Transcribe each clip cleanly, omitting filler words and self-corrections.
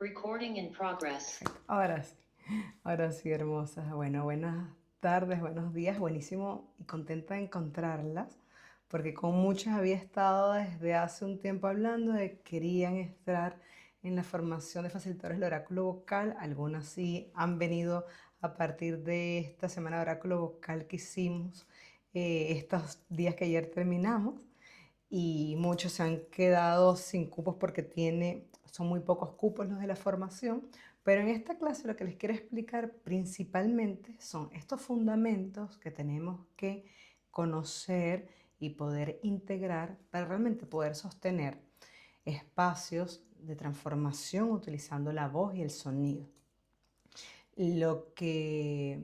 Recording in progress. Ahora sí, hermosas. Bueno, buenas tardes, buenos días, buenísimo y contenta de encontrarlas, porque con muchas había estado desde hace un tiempo hablando de que querían estar en la formación de facilitadores del oráculo vocal. Algunas sí han venido a partir de esta semana de oráculo vocal que hicimos estos días que ayer terminamos y muchos se han quedado sin cupos porque son muy pocos cupos los de la formación, pero en esta clase lo que les quiero explicar principalmente son estos fundamentos que tenemos que conocer y poder integrar para realmente poder sostener espacios de transformación utilizando la voz y el sonido. Lo que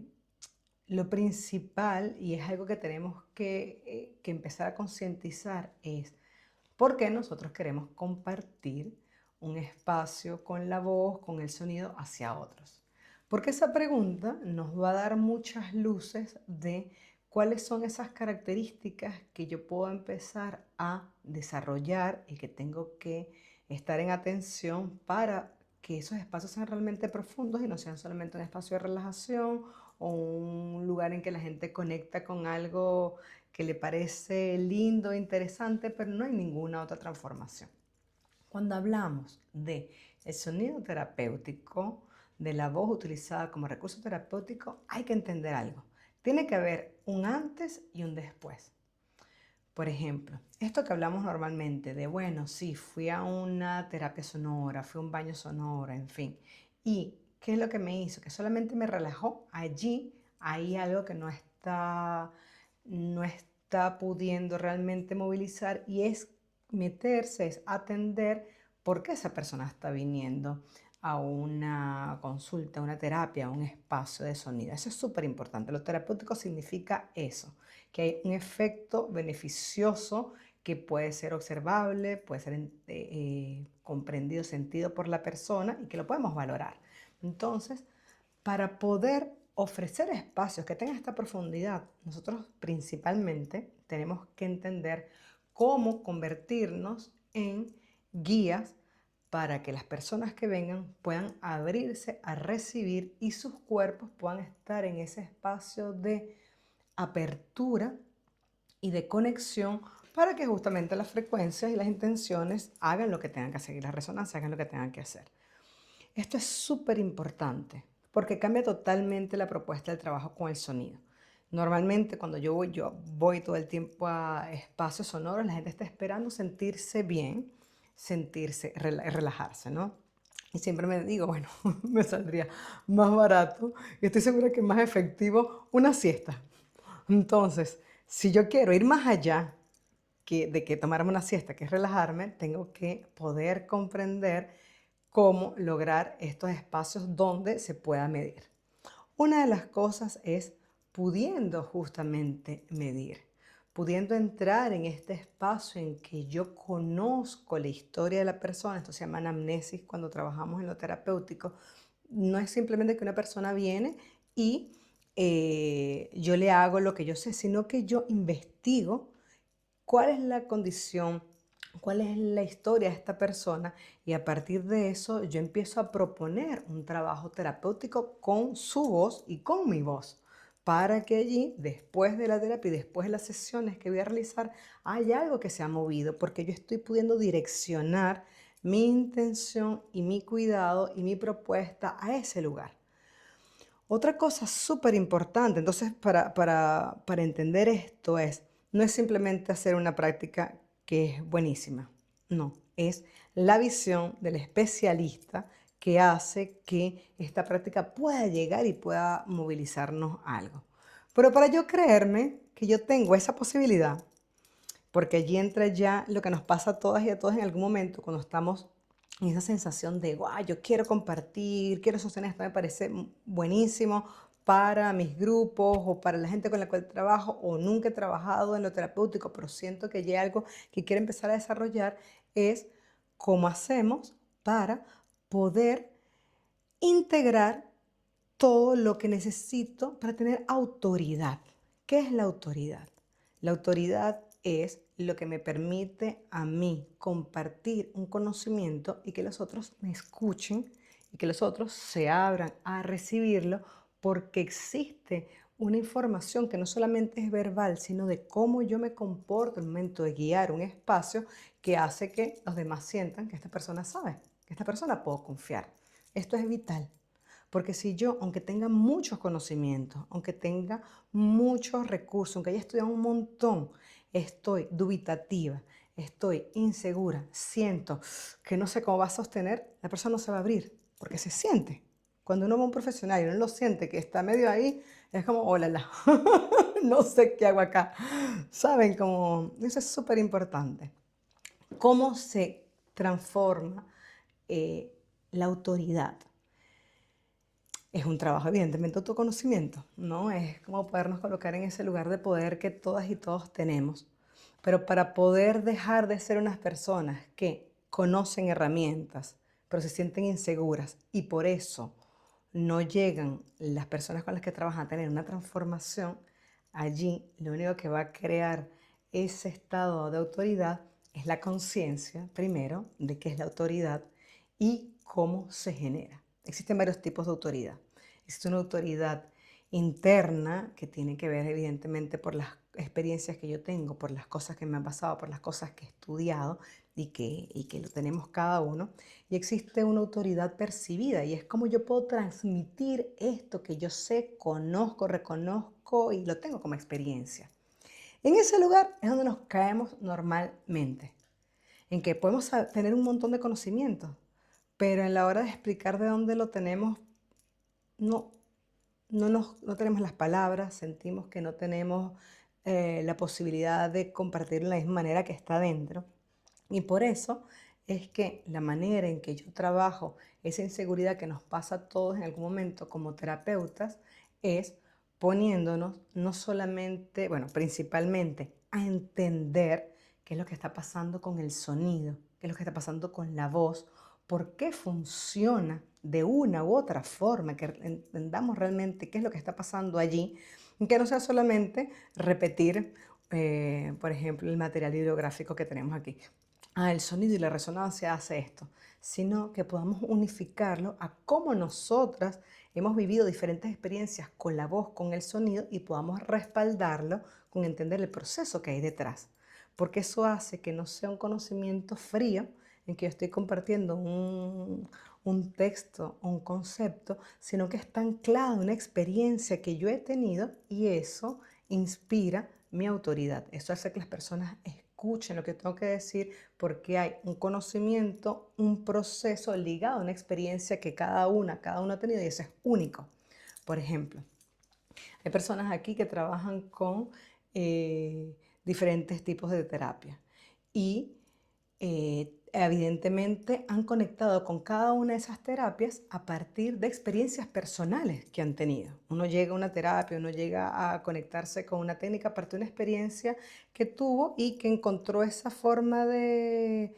lo principal, y es algo que tenemos que empezar a concientizar, es por qué nosotros queremos compartir un espacio con la voz, con el sonido hacia otros. Porque esa pregunta nos va a dar muchas luces de cuáles son esas características que yo puedo empezar a desarrollar y que tengo que estar en atención para que esos espacios sean realmente profundos y no sean solamente un espacio de relajación o un lugar en que la gente conecta con algo que le parece lindo e interesante, pero no hay ninguna otra transformación. Cuando hablamos de el sonido terapéutico, de la voz utilizada como recurso terapéutico, hay que entender algo. Tiene que haber un antes y un después. Por ejemplo, esto que hablamos normalmente de, bueno, sí, fui a una terapia sonora, fui a un baño sonoro, en fin. ¿Y qué es lo que me hizo? Que solamente me relajó. Allí hay algo que no está pudiendo realmente movilizar y es meterse, es atender por qué esa persona está viniendo a una consulta, a una terapia, a un espacio de sonido. Eso es súper importante. Lo terapéutico significa eso, que hay un efecto beneficioso que puede ser observable, puede ser comprendido, sentido por la persona y que lo podemos valorar. Entonces, para poder ofrecer espacios que tengan esta profundidad, nosotros principalmente tenemos que entender cómo convertirnos en guías para que las personas que vengan puedan abrirse a recibir y sus cuerpos puedan estar en ese espacio de apertura y de conexión para que justamente las frecuencias y las intenciones hagan lo que tengan que hacer y las resonancias hagan lo que tengan que hacer. Esto es súper importante porque cambia totalmente la propuesta del trabajo con el sonido. Normalmente cuando yo voy todo el tiempo a espacios sonoros, la gente está esperando sentirse bien, relajarse, ¿no? Y siempre me digo, bueno, me saldría más barato y estoy segura que más efectivo una siesta. Entonces, si yo quiero ir más allá de que tomarme una siesta, que es relajarme, tengo que poder comprender cómo lograr estos espacios donde se pueda medir. Una de las cosas es pudiendo justamente medir, pudiendo entrar en este espacio en que yo conozco la historia de la persona. Esto se llama anamnesis cuando trabajamos en lo terapéutico. No es simplemente que una persona viene y yo le hago lo que yo sé, sino que yo investigo cuál es la condición, cuál es la historia de esta persona y a partir de eso yo empiezo a proponer un trabajo terapéutico con su voz y con mi voz para que allí, después de la terapia y después de las sesiones que voy a realizar, haya algo que se ha movido porque yo estoy pudiendo direccionar mi intención y mi cuidado y mi propuesta a ese lugar. Otra cosa súper importante, entonces para entender esto no es simplemente hacer una práctica que es buenísima, no, es la visión del especialista que hace que esta práctica pueda llegar y pueda movilizarnos algo. Pero para yo creerme que yo tengo esa posibilidad, porque allí entra ya lo que nos pasa a todas y a todos en algún momento cuando estamos en esa sensación de, guau, yo quiero compartir, quiero sostener esto, me parece buenísimo para mis grupos o para la gente con la cual trabajo o nunca he trabajado en lo terapéutico, pero siento que ya hay algo que quiero empezar a desarrollar, es cómo hacemos para poder integrar todo lo que necesito para tener autoridad. ¿Qué es la autoridad? La autoridad es lo que me permite a mí compartir un conocimiento y que los otros me escuchen y que los otros se abran a recibirlo porque existe una información que no solamente es verbal, sino de cómo yo me comporto en el momento de guiar un espacio que hace que los demás sientan que esta persona sabe, que esta persona puedo confiar. Esto es vital. Porque si yo, aunque tenga muchos conocimientos, aunque tenga muchos recursos, aunque haya estudiado un montón, estoy dubitativa, estoy insegura, siento que no sé cómo va a sostener, la persona no se va a abrir, porque se siente. Cuando uno va a un profesional y uno lo siente que está medio ahí, es como, hola, no sé qué hago acá. ¿Saben? Como, eso es súper importante. ¿Cómo se transforma la autoridad? Es un trabajo, evidentemente, autoconocimiento, ¿no? Es como podernos colocar en ese lugar de poder que todas y todos tenemos. Pero para poder dejar de ser unas personas que conocen herramientas, pero se sienten inseguras y por eso no llegan las personas con las que trabajan a tener una transformación, allí lo único que va a crear ese estado de autoridad es la conciencia, primero, de qué es la autoridad y cómo se genera. Existen varios tipos de autoridad. Existe una autoridad interna que tiene que ver evidentemente por las experiencias que yo tengo, por las cosas que me han pasado, por las cosas que he estudiado y que lo tenemos cada uno. Y existe una autoridad percibida y es como yo puedo transmitir esto que yo sé, conozco, reconozco y lo tengo como experiencia. En ese lugar es donde nos caemos normalmente, en que podemos tener un montón de conocimientos, pero en la hora de explicar de dónde lo tenemos, no, no tenemos las palabras, sentimos que no tenemos la posibilidad de compartir de la misma manera que está dentro. Y por eso es que la manera en que yo trabajo esa inseguridad que nos pasa a todos en algún momento como terapeutas es poniéndonos no solamente, bueno, principalmente a entender qué es lo que está pasando con el sonido, qué es lo que está pasando con la voz, por qué funciona de una u otra forma, que entendamos realmente qué es lo que está pasando allí, y que no sea solamente repetir, por ejemplo, el material bibliográfico que tenemos aquí. El sonido y la resonancia hace esto, sino que podamos unificarlo a cómo nosotras hemos vivido diferentes experiencias con la voz, con el sonido y podamos respaldarlo con entender el proceso que hay detrás. Porque eso hace que no sea un conocimiento frío en que yo estoy compartiendo un texto, un concepto, sino que está anclado en una experiencia que yo he tenido y eso inspira mi autoridad. Eso hace que las personas escuchen lo que tengo que decir porque hay un conocimiento, un proceso ligado a una experiencia que cada uno ha tenido y eso es único. Por ejemplo, hay personas aquí que trabajan con diferentes tipos de terapia y evidentemente han conectado con cada una de esas terapias a partir de experiencias personales que han tenido. Uno llega a una terapia, uno llega a conectarse con una técnica a partir de una experiencia que tuvo y que encontró esa forma de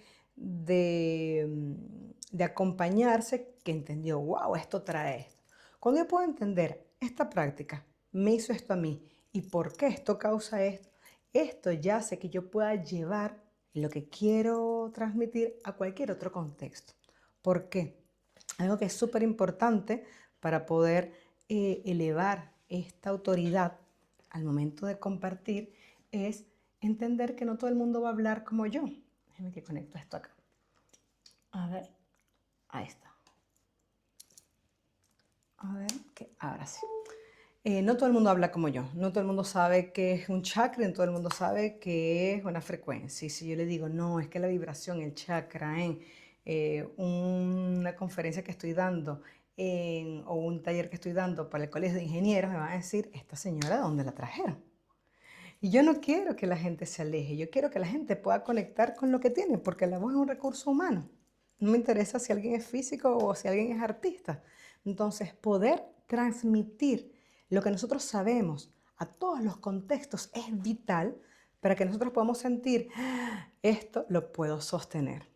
acompañarse que entendió, wow, esto trae esto. Cuando yo puedo entender esta práctica me hizo esto a mí y por qué esto causa esto, esto ya hace que yo pueda llevar lo que quiero transmitir a cualquier otro contexto. ¿Por qué? Algo que es súper importante para poder elevar esta autoridad al momento de compartir es entender que no todo el mundo va a hablar como yo. Déjame que conecto esto acá. A ver, ahí está. A ver, que ahora sí. No todo el mundo habla como yo, no todo el mundo sabe qué es un chakra, no todo el mundo sabe qué es una frecuencia. Y si yo le digo, no, es que la vibración, el chakra, en una conferencia que estoy dando o un taller que estoy dando para el colegio de ingenieros, me van a decir, esta señora, ¿de dónde la trajeron? Y yo no quiero que la gente se aleje, yo quiero que la gente pueda conectar con lo que tiene, porque la voz es un recurso humano. No me interesa si alguien es físico o si alguien es artista. Entonces, poder transmitir lo que nosotros sabemos a todos los contextos es vital para que nosotros podamos sentir, esto lo puedo sostener.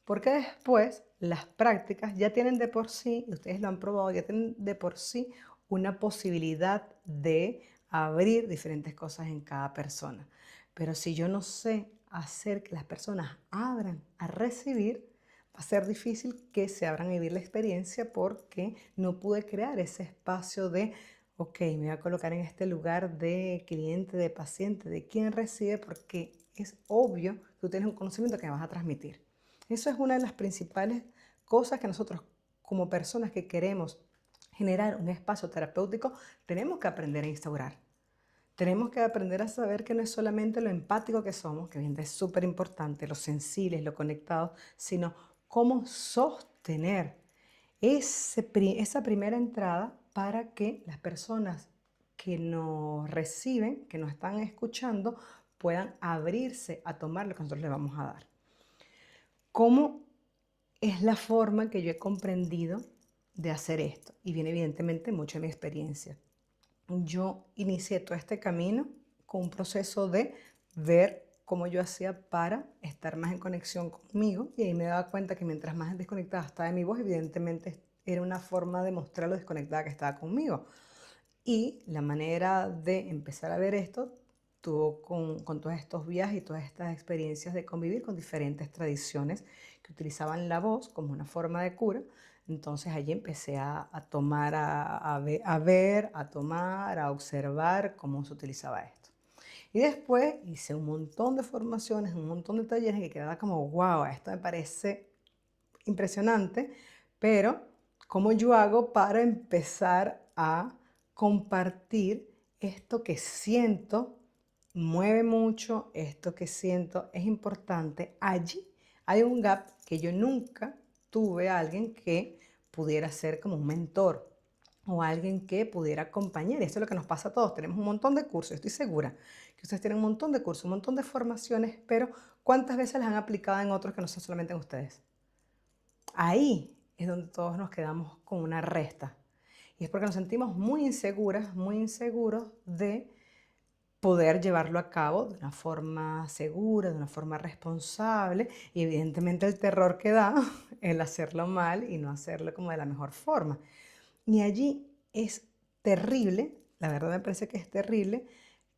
Porque después las prácticas ya tienen de por sí, y ustedes lo han probado, ya tienen de por sí una posibilidad de abrir diferentes cosas en cada persona. Pero si yo no sé hacer que las personas abran a recibir, va a ser difícil que se abran a vivir la experiencia porque no pude crear ese espacio de, ok, me voy a colocar en este lugar de cliente, de paciente, de quien recibe, porque es obvio que tú tienes un conocimiento que me vas a transmitir. Eso es una de las principales cosas que nosotros como personas que queremos generar un espacio terapéutico tenemos que aprender a instaurar. Tenemos que aprender a saber que no es solamente lo empático que somos, que es súper importante, lo sensibles, lo conectados, sino cómo sostener esa primera entrada para que las personas que nos reciben, que nos están escuchando, puedan abrirse a tomar lo que nosotros les vamos a dar. ¿Cómo es la forma que yo he comprendido de hacer esto? Y viene evidentemente mucho de mi experiencia. Yo inicié todo este camino con un proceso de ver cómo yo hacía para estar más en conexión conmigo y ahí me daba cuenta que mientras más desconectada estaba de mi voz, evidentemente era una forma de mostrar lo desconectada que estaba conmigo. Y la manera de empezar a ver esto tuvo con todos estos viajes y todas estas experiencias de convivir con diferentes tradiciones que utilizaban la voz como una forma de cura. Entonces allí empecé a tomar, a ver, a tomar, a observar cómo se utilizaba esto. Y después hice un montón de formaciones, un montón de talleres que quedaba como, wow, esto me parece impresionante, pero ¿cómo yo hago para empezar a compartir esto que siento? Mueve mucho, esto que siento es importante. Allí hay un gap que yo nunca tuve a alguien que pudiera ser como un mentor o alguien que pudiera acompañar. Y esto es lo que nos pasa a todos. Tenemos un montón de cursos, estoy segura que ustedes tienen un montón de cursos, un montón de formaciones, pero ¿cuántas veces las han aplicado en otros que no son solamente en ustedes? Ahí es donde todos nos quedamos con una resta. Y es porque nos sentimos muy inseguras, muy inseguros de poder llevarlo a cabo de una forma segura, de una forma responsable y evidentemente el terror que da el hacerlo mal y no hacerlo como de la mejor forma. Y allí es terrible, la verdad me parece que es terrible,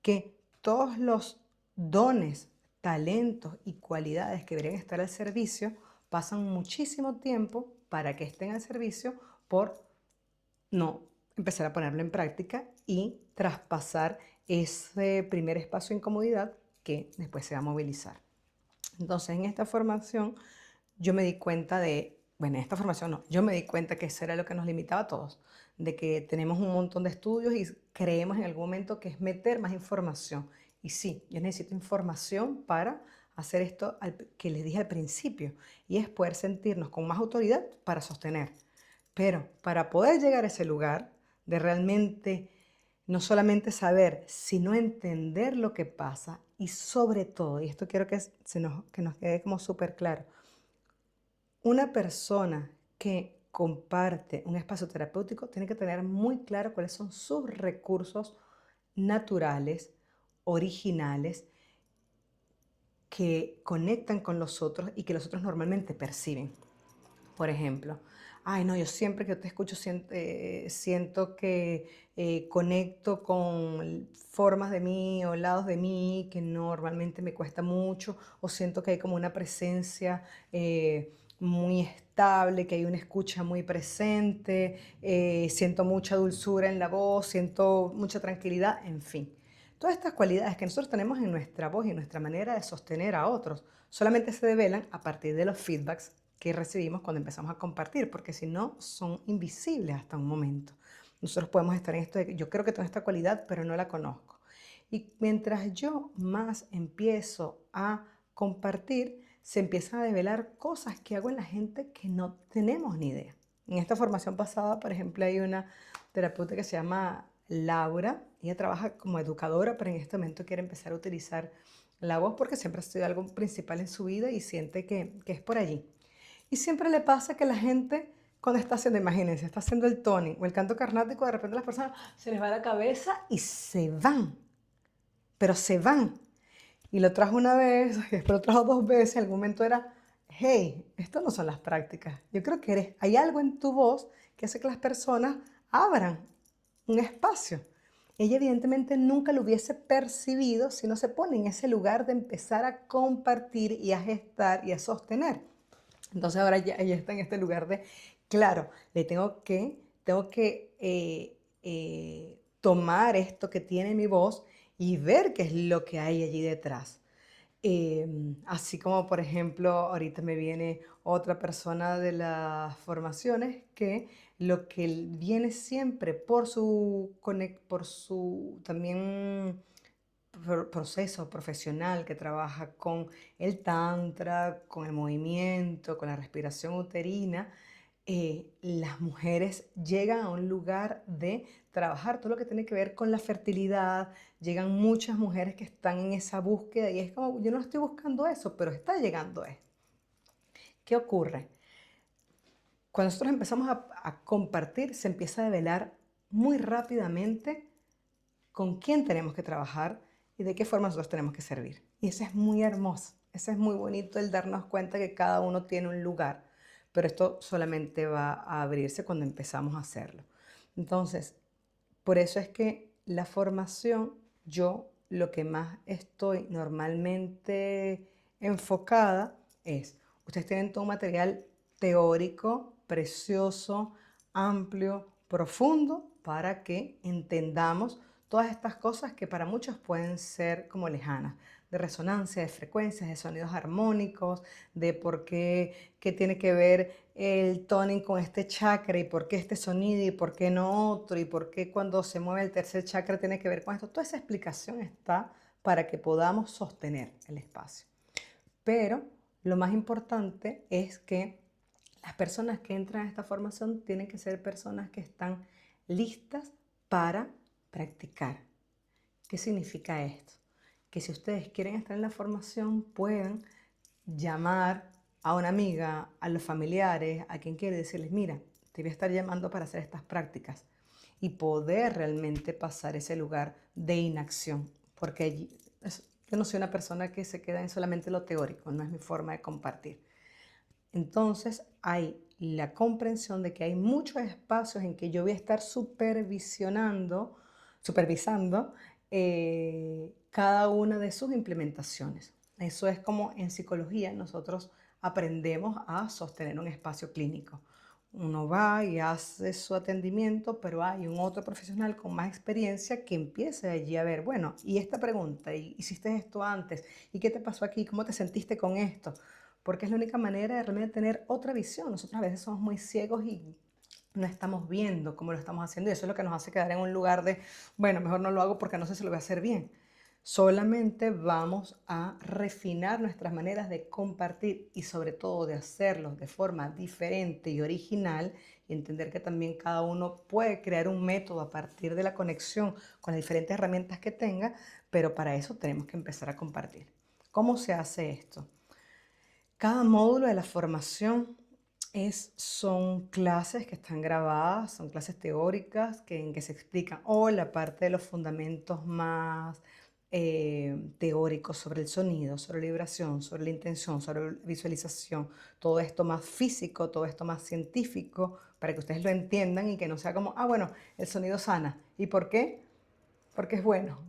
que todos los dones, talentos y cualidades que deberían estar al servicio pasan muchísimo tiempo para que estén al servicio por no empezar a ponerlo en práctica y traspasar ese primer espacio de incomodidad que después se va a movilizar. Entonces, en esta formación yo me di cuenta de, bueno, en esta formación no, yo me di cuenta que eso era lo que nos limitaba a todos, de que tenemos un montón de estudios y creemos en algún momento que es meter más información. Y sí, yo necesito información para hacer esto que les dije al principio, y es poder sentirnos con más autoridad para sostener. Pero para poder llegar a ese lugar de realmente no solamente saber, sino entender lo que pasa y sobre todo, y esto quiero que nos quede como súper claro, una persona que comparte un espacio terapéutico tiene que tener muy claro cuáles son sus recursos naturales, originales, que conectan con los otros y que los otros normalmente perciben. Por ejemplo, ay, no, yo siempre que te escucho siento que conecto con formas de mí o lados de mí que normalmente me cuesta mucho, o siento que hay como una presencia muy estable, que hay una escucha muy presente, siento mucha dulzura en la voz, siento mucha tranquilidad, en fin. Todas estas cualidades que nosotros tenemos en nuestra voz y en nuestra manera de sostener a otros solamente se develan a partir de los feedbacks que recibimos cuando empezamos a compartir, porque si no, son invisibles hasta un momento. Nosotros podemos estar en esto de que yo creo que tengo esta cualidad, pero no la conozco. Y mientras yo más empiezo a compartir, se empiezan a develar cosas que hago en la gente que no tenemos ni idea. En esta formación pasada, por ejemplo, hay una terapeuta que se llama Laura. Ella trabaja como educadora, pero en este momento quiere empezar a utilizar la voz porque siempre ha sido algo principal en su vida y siente que es por allí. Y siempre le pasa que la gente, cuando está haciendo, imagínense, está haciendo el toning o el canto carnático, de repente las personas se les va la cabeza y se van, pero se van. Y lo trajo una vez, y después lo trajo dos veces, en algún momento era, hey, esto no son las prácticas. Yo creo que hay algo en tu voz que hace que las personas abran un espacio. Ella evidentemente nunca lo hubiese percibido si no se pone en ese lugar de empezar a compartir y a gestar y a sostener. Entonces ahora ya está en este lugar de, claro, le tengo que tomar esto que tiene mi voz y ver qué es lo que hay allí detrás. Así como, por ejemplo, ahorita me viene otra persona de las formaciones que lo que viene siempre por su también proceso profesional que trabaja con el tantra, con el movimiento, con la respiración uterina, las mujeres llegan a un lugar de trabajar todo lo que tiene que ver con la fertilidad. Llegan muchas mujeres que están en esa búsqueda y es como, yo no estoy buscando eso, pero está llegando esto. ¿Qué ocurre? Cuando nosotros empezamos a compartir, se empieza a develar muy rápidamente con quién tenemos que trabajar y de qué forma nosotros tenemos que servir. Y eso es muy hermoso, eso es muy bonito, el darnos cuenta que cada uno tiene un lugar, pero esto solamente va a abrirse cuando empezamos a hacerlo. Entonces, por eso es que la formación, yo lo que más estoy normalmente enfocada es, ustedes tienen todo un material teórico, precioso, amplio, profundo, para que entendamos todas estas cosas que para muchos pueden ser como lejanas, de resonancia, de frecuencias, de sonidos armónicos, de por qué tiene que ver el toning con este chakra y por qué este sonido y por qué no otro y por qué cuando se mueve el tercer chakra tiene que ver con esto. Toda esa explicación está para que podamos sostener el espacio. Pero lo más importante es que las personas que entran a esta formación tienen que ser personas que están listas para practicar. ¿Qué significa esto? Que si ustedes quieren estar en la formación, puedan llamar a una amiga, a los familiares, a quien quiere decirles, mira, te voy a estar llamando para hacer estas prácticas y poder realmente pasar ese lugar de inacción, porque allí, yo no soy una persona que se queda en solamente lo teórico, no es mi forma de compartir. Entonces hay la comprensión de que hay muchos espacios en que yo voy a estar supervisando cada una de sus implementaciones. Eso es como en psicología nosotros aprendemos a sostener un espacio clínico. Uno va y hace su atendimiento, pero hay un otro profesional con más experiencia que empieza allí a ver, bueno, y esta pregunta, y hiciste esto antes, y qué te pasó aquí, cómo te sentiste con esto, porque es la única manera de realmente tener otra visión. Nosotros a veces somos muy ciegos y no estamos viendo cómo lo estamos haciendo y eso es lo que nos hace quedar en un lugar de, bueno, mejor no lo hago porque no sé si lo voy a hacer bien. Solamente vamos a refinar nuestras maneras de compartir y sobre todo de hacerlo de forma diferente y original y entender que también cada uno puede crear un método a partir de la conexión con las diferentes herramientas que tenga, pero para eso tenemos que empezar a compartir. ¿Cómo se hace esto? Cada módulo de la formación son clases que están grabadas, son clases teóricas en que se explican o la parte de los fundamentos más teóricos sobre el sonido, sobre la vibración, sobre la intención, sobre la visualización, todo esto más físico, todo esto más científico, para que ustedes lo entiendan y que no sea como, ah, bueno, el sonido sana. ¿Y por qué? Porque es bueno,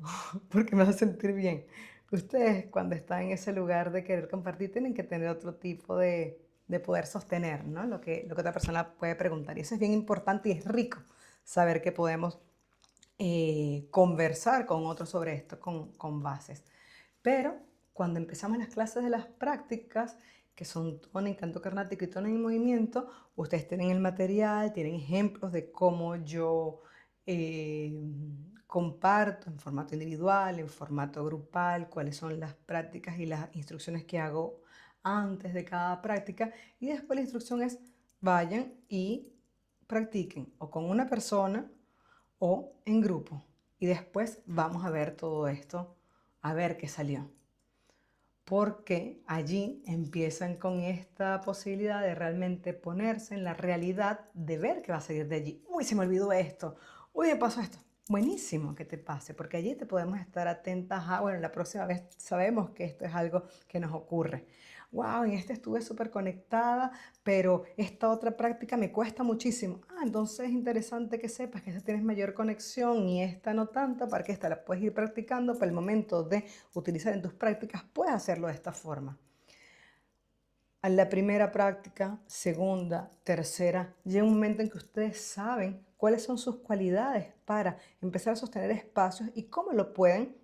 porque me hace sentir bien. Ustedes cuando están en ese lugar de querer compartir tienen que tener otro tipo de poder sostener, ¿no? Lo que otra persona puede preguntar. Y eso es bien importante y es rico saber que podemos conversar con otros sobre esto con bases. Pero cuando empezamos las clases de las prácticas, que son tono en canto carnático y tono en movimiento, ustedes tienen el material, tienen ejemplos de cómo yo eh, comparto en formato individual, en formato grupal, cuáles son las prácticas y las instrucciones que hago antes de cada práctica. Y después la instrucción es vayan y practiquen o con una persona o en grupo. Y después vamos a ver todo esto, a ver qué salió. Porque allí empiezan con esta posibilidad de realmente ponerse en la realidad de ver qué va a salir de allí. Uy, se me olvidó esto. Uy, me pasó esto. Buenísimo que te pase, porque allí te podemos estar atentas a, bueno, la próxima vez sabemos que esto es algo que nos ocurre. Wow, en este estuve súper conectada, pero esta otra práctica me cuesta muchísimo. Ah, entonces es interesante que sepas que esta tienes mayor conexión y esta no tanta, para que esta la puedes ir practicando para el momento de utilizar en tus prácticas, puedes hacerlo de esta forma. a la primera práctica, segunda, tercera, llega un momento en que ustedes saben cuáles son sus cualidades para empezar a sostener espacios y cómo lo pueden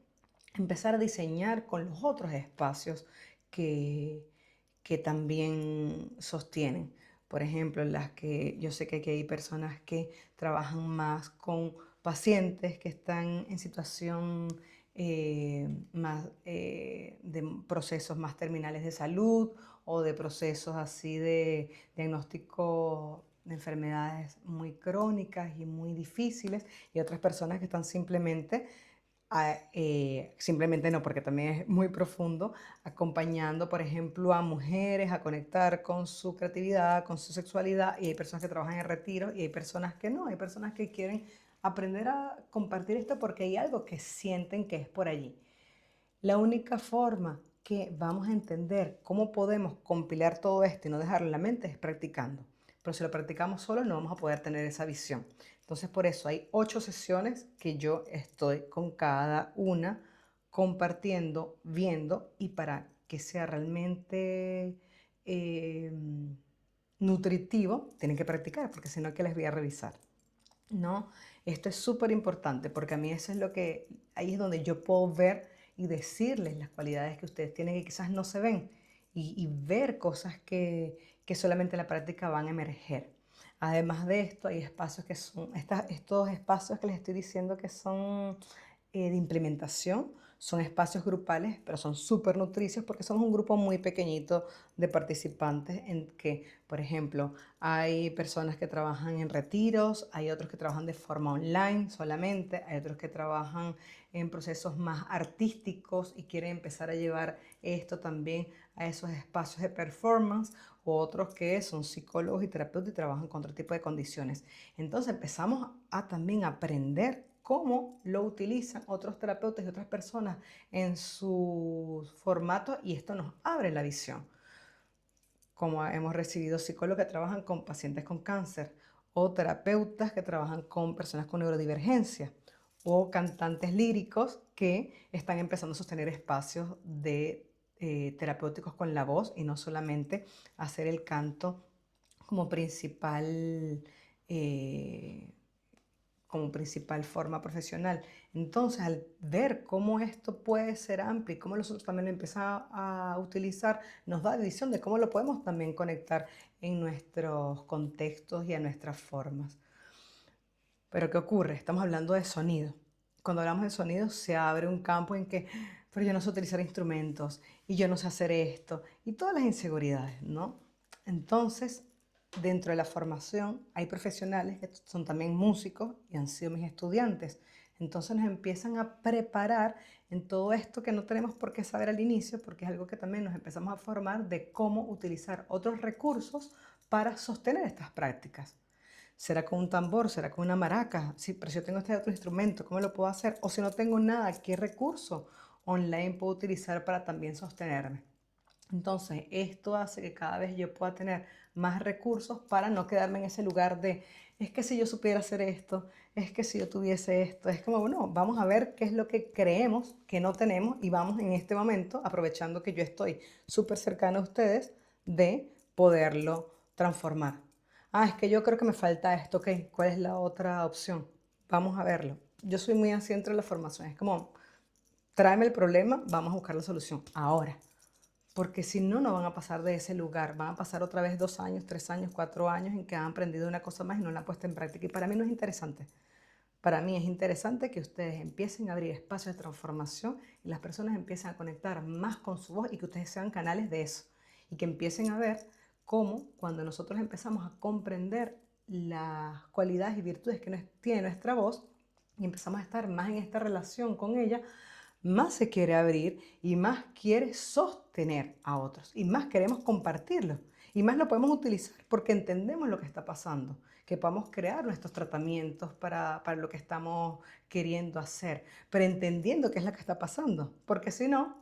empezar a diseñar con los otros espacios que, que también sostienen. Por ejemplo, las que yo sé que aquí hay personas que trabajan más con pacientes que están en situación más de procesos más terminales de salud o de procesos así de diagnóstico de enfermedades muy crónicas y muy difíciles, y otras personas que están simplemente no, porque también es muy profundo, acompañando, por ejemplo, a mujeres a conectar con su creatividad, con su sexualidad, y hay personas que trabajan en retiro y hay personas que no, hay personas que quieren aprender a compartir esto porque hay algo que sienten que es por allí. La única forma que vamos a entender cómo podemos compilar todo esto y no dejarlo en la mente es practicando. Pero si lo practicamos solo no vamos a poder tener esa visión. Entonces por eso hay 8 sesiones que yo estoy con cada una compartiendo, viendo, y para que sea realmente eh, nutritivo tienen que practicar, porque si no, ¿qué les voy a revisar? ¿No? Esto es súper importante porque a mí eso es lo que, ahí es donde yo puedo ver y decirles las cualidades que ustedes tienen y quizás no se ven, y ver cosas que solamente en la práctica van a emerger. Además de esto, hay espacios que son, estos espacios que les estoy diciendo que son de implementación, son espacios grupales, pero son súper nutricios porque somos un grupo muy pequeñito de participantes en que, por ejemplo, hay personas que trabajan en retiros, hay otros que trabajan de forma online solamente, hay otros que trabajan en procesos más artísticos y quieren empezar a llevar esto también a esos espacios de performance, o otros que son psicólogos y terapeutas y trabajan con otro tipo de condiciones. Entonces empezamos a también aprender cómo lo utilizan otros terapeutas y otras personas en sus formatos, y esto nos abre la visión. Como hemos recibido psicólogos que trabajan con pacientes con cáncer, o terapeutas que trabajan con personas con neurodivergencia, o cantantes líricos que están empezando a sostener espacios de terapéuticos con la voz y no solamente hacer el canto como principal eh, como principal forma profesional. Entonces, al ver cómo esto puede ser amplio y cómo nosotros también lo empezamos a utilizar, nos da visión de cómo lo podemos también conectar en nuestros contextos y a nuestras formas. Pero ¿qué ocurre? Estamos hablando de sonido. Cuando hablamos de sonido se abre un campo en que, pero yo no sé utilizar instrumentos y yo no sé hacer esto y todas las inseguridades, ¿no? Entonces, dentro de la formación hay profesionales que son también músicos y han sido mis estudiantes. Entonces nos empiezan a preparar en todo esto que no tenemos por qué saber al inicio, porque es algo que también nos empezamos a formar de cómo utilizar otros recursos para sostener estas prácticas. ¿Será con un tambor? ¿Será con una maraca? Sí, pero si yo tengo este otro instrumento, ¿cómo lo puedo hacer? O si no tengo nada, ¿qué recurso online puedo utilizar para también sostenerme? Entonces, esto hace que cada vez yo pueda tener más recursos para no quedarme en ese lugar de, es que si yo supiera hacer esto, es que si yo tuviese esto, es como, bueno, vamos a ver qué es lo que creemos que no tenemos y vamos en este momento, aprovechando que yo estoy súper cercano a ustedes, de poderlo transformar. Ah, es que yo creo que me falta esto, ok, ¿cuál es la otra opción? Vamos a verlo. Yo soy muy así dentro de la formación, es como, tráeme el problema, vamos a buscar la solución ahora. Porque si no, no van a pasar de ese lugar. Van a pasar otra vez 2 años, 3 años, 4 años en que han aprendido una cosa más y no la han puesto en práctica. Y para mí no es interesante. Para mí es interesante que ustedes empiecen a abrir espacios de transformación y las personas empiecen a conectar más con su voz y que ustedes sean canales de eso. Y que empiecen a ver cómo cuando nosotros empezamos a comprender las cualidades y virtudes que tiene nuestra voz y empezamos a estar más en esta relación con ella, más se quiere abrir y más quiere sostener a otros y más queremos compartirlo y más lo podemos utilizar porque entendemos lo que está pasando, que podamos crear nuestros tratamientos para lo que estamos queriendo hacer, pero entendiendo qué es lo que está pasando, porque si no,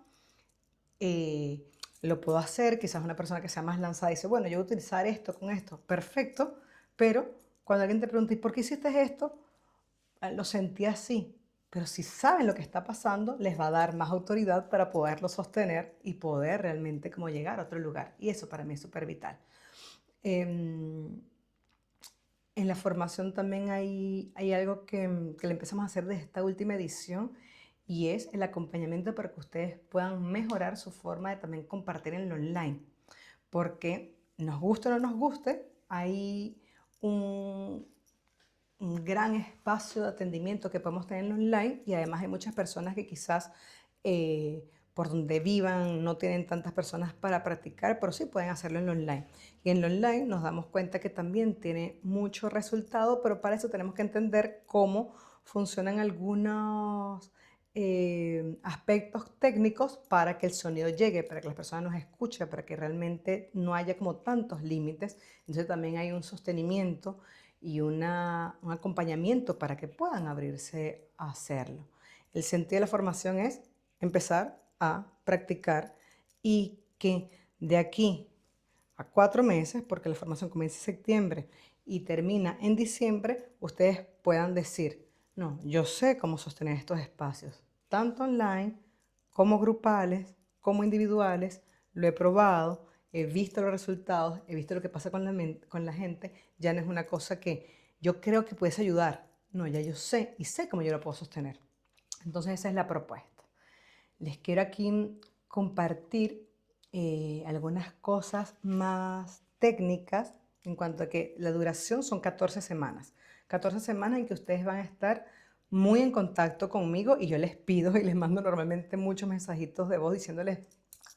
eh, lo puedo hacer, quizás una persona que sea más lanzada dice, bueno, yo voy a utilizar esto con esto, perfecto, pero cuando alguien te pregunta, ¿y por qué hiciste esto? Lo sentí así. pero si saben lo que está pasando, les va a dar más autoridad para poderlo sostener y poder realmente como llegar a otro lugar. Y eso para mí es súper vital. Em, en la formación también hay algo que le empezamos a hacer desde esta última edición y es el acompañamiento para que ustedes puedan mejorar su forma de también compartir en lo online. Porque nos guste o no nos guste, hay un, un gran espacio de atendimiento que podemos tener en online y además hay muchas personas que quizás por donde vivan no tienen tantas personas para practicar, pero sí pueden hacerlo en lo online. Y en lo online nos damos cuenta que también tiene mucho resultado, pero para eso tenemos que entender cómo funcionan algunos aspectos técnicos para que el sonido llegue, para que las personas nos escuchen, para que realmente no haya como tantos límites. Entonces también hay un sostenimiento y un acompañamiento para que puedan abrirse a hacerlo. El sentido de la formación es empezar a practicar y que de aquí a 4 meses, porque la formación comienza en septiembre y termina en diciembre, ustedes puedan decir, no, yo sé cómo sostener estos espacios, tanto online como grupales, como individuales, lo he probado, he visto los resultados, he visto lo que pasa con la gente, ya no es una cosa que yo creo que puedes ayudar, no, ya yo sé y sé cómo yo lo puedo sostener. Entonces esa es la propuesta. Les quiero aquí compartir algunas cosas más técnicas en cuanto a que la duración son 14 semanas. 14 semanas en que ustedes van a estar muy en contacto conmigo y yo les pido y les mando normalmente muchos mensajitos de voz diciéndoles,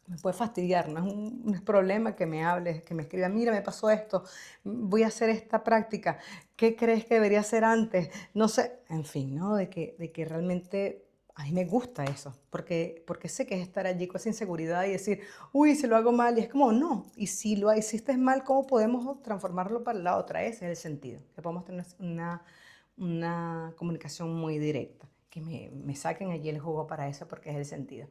me puede fastidiar, no es problema que me hables, que me escribas, mira, me pasó esto, voy a hacer esta práctica, ¿qué crees que debería hacer antes? No sé, en fin, ¿no? De que realmente a mí me gusta eso, porque sé que es estar allí con esa inseguridad y decir, uy, si lo hago mal, y es como, no, y si lo hiciste mal, ¿cómo podemos transformarlo para la otra? Ese es el sentido, que podemos tener una comunicación muy directa, que me saquen allí el jugo para eso, porque es el sentido.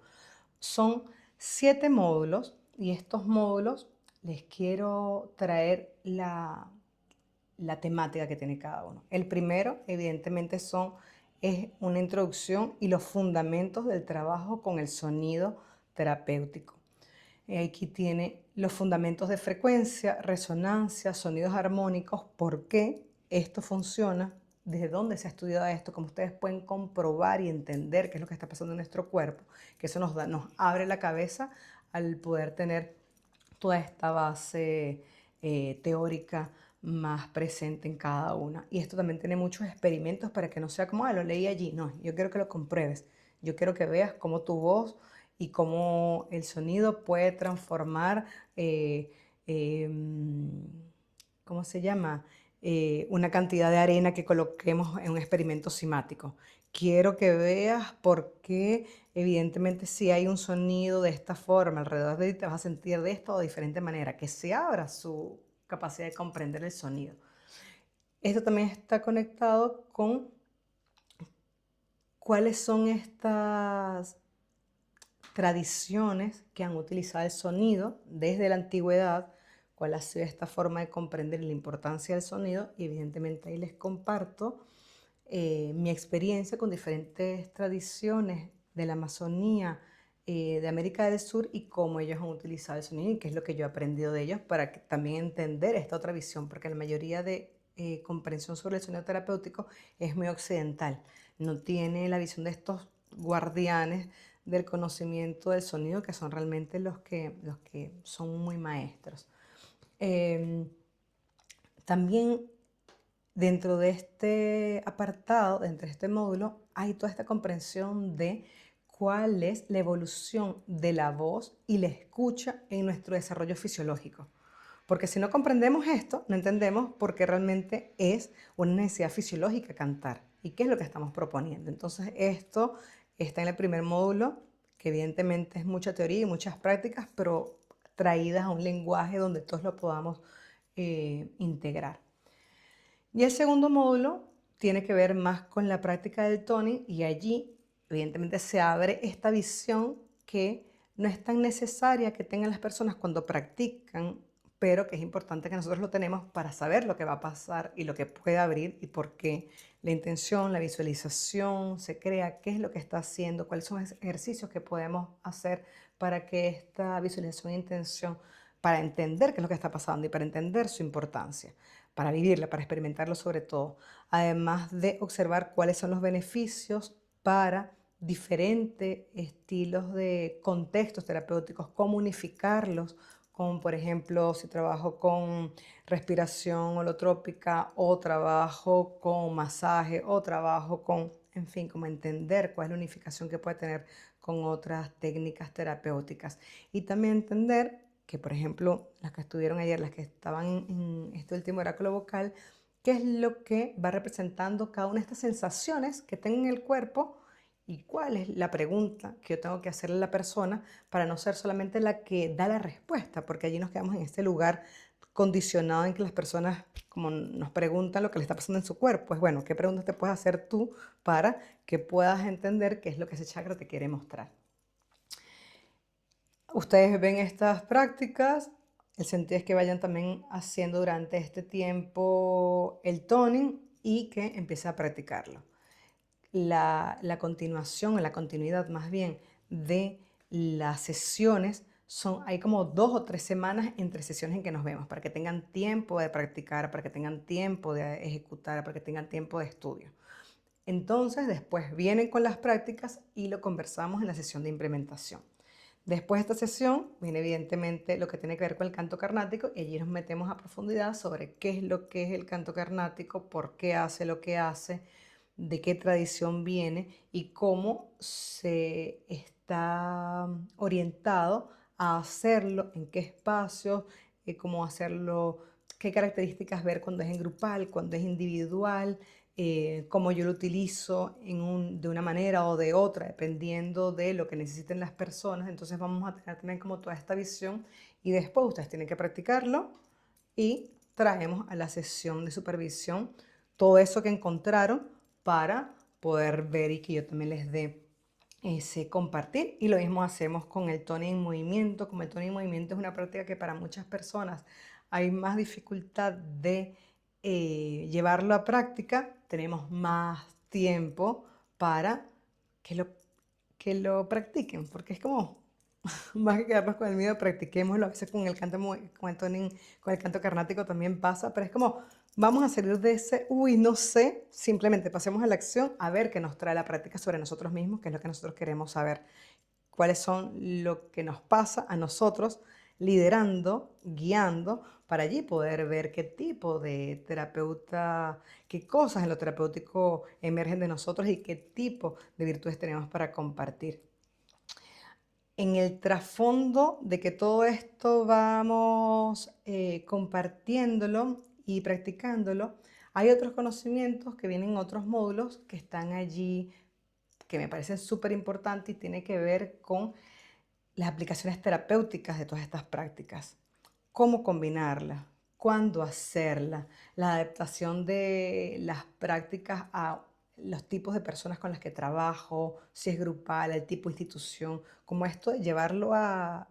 Son 7 módulos y estos módulos les quiero traer la temática que tiene cada uno. El primero, evidentemente, es una introducción y los fundamentos del trabajo con el sonido terapéutico. Aquí tiene los fundamentos de frecuencia, resonancia, sonidos armónicos, por qué esto funciona, desde dónde se ha estudiado esto, como ustedes pueden comprobar y entender qué es lo que está pasando en nuestro cuerpo, que eso nos abre la cabeza al poder tener toda esta base teórica más presente en cada una. Y esto también tiene muchos experimentos para que no sea como, lo leí allí. No, yo quiero que lo compruebes. Yo quiero que veas cómo tu voz y cómo el sonido puede transformar, eh, ¿cómo se llama? Una cantidad de arena que coloquemos en un experimento simático. Quiero que veas por qué, evidentemente, si hay un sonido de esta forma alrededor de ti, te vas a sentir de esta o de diferente manera, que se abra su capacidad de comprender el sonido. Esto también está conectado con cuáles son estas tradiciones que han utilizado el sonido desde la antigüedad, cuál ha sido esta forma de comprender la importancia del sonido y evidentemente ahí les comparto mi experiencia con diferentes tradiciones de la Amazonía, de América del Sur y cómo ellos han utilizado el sonido y qué es lo que yo he aprendido de ellos para también entender esta otra visión, porque la mayoría de comprensión sobre el sonido terapéutico es muy occidental, no tiene la visión de estos guardianes del conocimiento del sonido que son realmente los que son muy maestros. Eh, También dentro de este apartado, dentro de este módulo, hay toda esta comprensión de cuál es la evolución de la voz y la escucha en nuestro desarrollo fisiológico. Porque si no comprendemos esto, no entendemos por qué realmente es una necesidad fisiológica cantar y qué es lo que estamos proponiendo. Entonces, esto está en el primer módulo, que evidentemente es mucha teoría y muchas prácticas, pero traídas a un lenguaje donde todos lo podamos integrar. Y el segundo módulo tiene que ver más con la práctica del toning y allí evidentemente se abre esta visión que no es tan necesaria que tengan las personas cuando practican pero que es importante que nosotros lo tenemos para saber lo que va a pasar y lo que puede abrir y por qué. La intención, la visualización se crea, qué es lo que está haciendo, cuáles son los ejercicios que podemos hacer para que esta visualización e intención, para entender qué es lo que está pasando y para entender su importancia, para vivirla, para experimentarlo sobre todo, además de observar cuáles son los beneficios para diferentes estilos de contextos terapéuticos, cómo unificarlos, como por ejemplo si trabajo con respiración holotrópica o trabajo con masaje o trabajo con, en fin, como entender cuál es la unificación que puede tener con otras técnicas terapéuticas. Y también entender que, por ejemplo, las que estuvieron ayer, las que estaban en este último oráculo vocal, qué es lo que va representando cada una de estas sensaciones que tengo en el cuerpo y cuál es la pregunta que yo tengo que hacerle a la persona para no ser solamente la que da la respuesta, porque allí nos quedamos en este lugar condicionado en que las personas, como nos preguntan lo que le está pasando en su cuerpo, pues bueno, ¿qué preguntas te puedes hacer tú para que puedas entender qué es lo que ese chakra te quiere mostrar? Ustedes ven estas prácticas, el sentido es que vayan también haciendo durante este tiempo el toning y que empiece a practicarlo. La continuación, la continuidad más bien de las sesiones hay como 2 o 3 semanas entre sesiones en que nos vemos, para que tengan tiempo de practicar, para que tengan tiempo de ejecutar, para que tengan tiempo de estudio. Entonces, después vienen con las prácticas y lo conversamos en la sesión de implementación. Después de esta sesión viene evidentemente lo que tiene que ver con el canto carnático y allí nos metemos a profundidad sobre qué es lo que es el canto carnático, por qué hace lo que hace, de qué tradición viene y cómo se está orientado a hacerlo, en qué espacios, cómo hacerlo, qué características ver cuando es en grupal, cuando es individual, cómo yo lo utilizo de una manera o de otra, dependiendo de lo que necesiten las personas. Entonces vamos a tener también como toda esta visión y después ustedes tienen que practicarlo y traemos a la sesión de supervisión todo eso que encontraron para poder ver y que yo también les dé ese compartir. Y lo mismo hacemos con el toning en movimiento. Como el toning en movimiento es una práctica que para muchas personas hay más dificultad de llevarlo a práctica, tenemos más tiempo para que lo practiquen, porque es como más que quedarnos con el miedo, practiquémoslo. A veces con el canto, con el toning, con el canto carnático también pasa, pero es como, vamos a salir de ese, uy, no sé, simplemente pasemos a la acción a ver qué nos trae la práctica sobre nosotros mismos, que es lo que nosotros queremos saber. Cuáles son lo que nos pasa a nosotros liderando, guiando, para allí poder ver qué tipo de terapeuta, qué cosas en lo terapéutico emergen de nosotros y qué tipo de virtudes tenemos para compartir. En el trasfondo de que todo esto vamos compartiéndolo y practicándolo, hay otros conocimientos que vienen en otros módulos que están allí, que me parecen súper importantes y tiene que ver con las aplicaciones terapéuticas de todas estas prácticas. Cómo combinarlas, cuándo hacerlas, la adaptación de las prácticas a los tipos de personas con las que trabajo, si es grupal, el tipo de institución, como esto de llevarlo a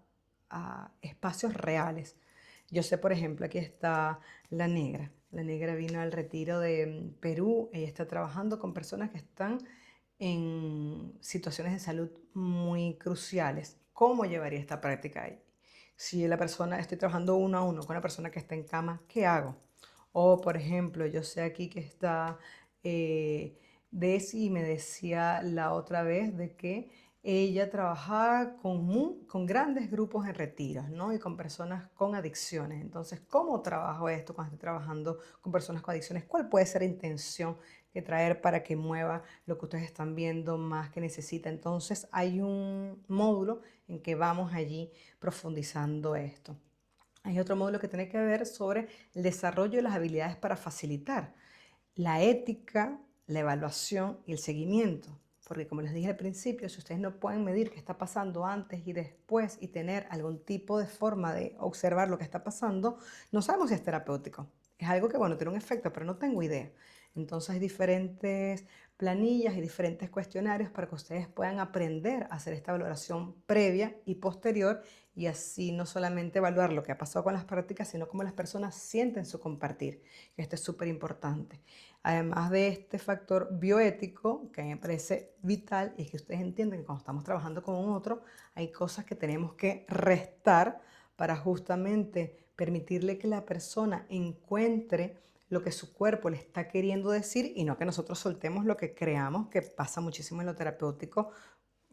espacios reales. Yo sé, por ejemplo, aquí está la negra. La negra vino al retiro de Perú. Ella está trabajando con personas que están en situaciones de salud muy cruciales. ¿Cómo llevaría esta práctica ahí? Si la persona, estoy trabajando uno a uno con una persona que está en cama, ¿qué hago? O, por ejemplo, yo sé aquí que está Desi y me decía la otra vez de que ella trabajaba con grandes grupos en retiros, ¿no? Y con personas con adicciones. Entonces, ¿cómo trabajo esto cuando estoy trabajando con personas con adicciones? ¿Cuál puede ser la intención que traer para que mueva lo que ustedes están viendo más que necesita? Entonces, hay un módulo en que vamos allí profundizando esto. Hay otro módulo que tiene que ver sobre el desarrollo de las habilidades para facilitar la ética, la evaluación y el seguimiento. Porque como les dije al principio, si ustedes no pueden medir qué está pasando antes y después y tener algún tipo de forma de observar lo que está pasando, no sabemos si es terapéutico. Es algo que, bueno, tiene un efecto, pero no tengo idea. Entonces hay diferentes planillas y diferentes cuestionarios para que ustedes puedan aprender a hacer esta valoración previa y posterior y así no solamente evaluar lo que ha pasado con las prácticas, sino cómo las personas sienten su compartir, que esto es súper importante. Además de este factor bioético, que a mí me parece vital, y es que ustedes entienden que cuando estamos trabajando con otro, hay cosas que tenemos que restar para justamente permitirle que la persona encuentre lo que su cuerpo le está queriendo decir y no que nosotros soltemos lo que creamos, que pasa muchísimo en lo terapéutico,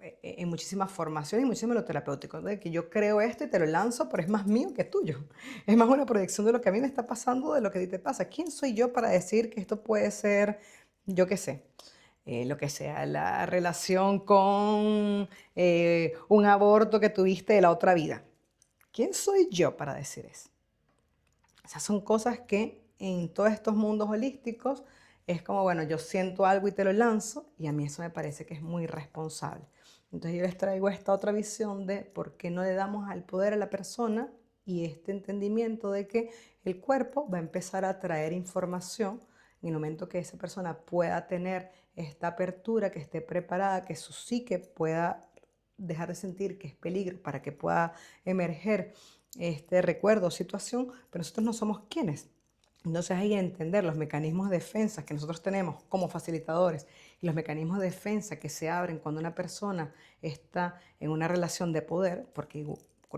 en muchísimas formaciones y muchísimo en lo terapéutico, de que yo creo esto y te lo lanzo, pero es más mío que tuyo. Es más una proyección de lo que a mí me está pasando, de lo que a ti te pasa. ¿Quién soy yo para decir que esto puede ser, yo qué sé, lo que sea, la relación con un aborto que tuviste de la otra vida? ¿Quién soy yo para decir eso? Esas son cosas que en todos estos mundos holísticos es como, bueno, yo siento algo y te lo lanzo y a mí eso me parece que es muy responsable. Entonces yo les traigo esta otra visión de por qué no le damos al poder a la persona y este entendimiento de que el cuerpo va a empezar a traer información en el momento que esa persona pueda tener esta apertura, que esté preparada, que su psique pueda dejar de sentir que es peligro para que pueda emerger este recuerdo o situación, pero nosotros no somos quienes. Entonces hay que entender los mecanismos de defensa que nosotros tenemos como facilitadores y los mecanismos de defensa que se abren cuando una persona está en una relación de poder, porque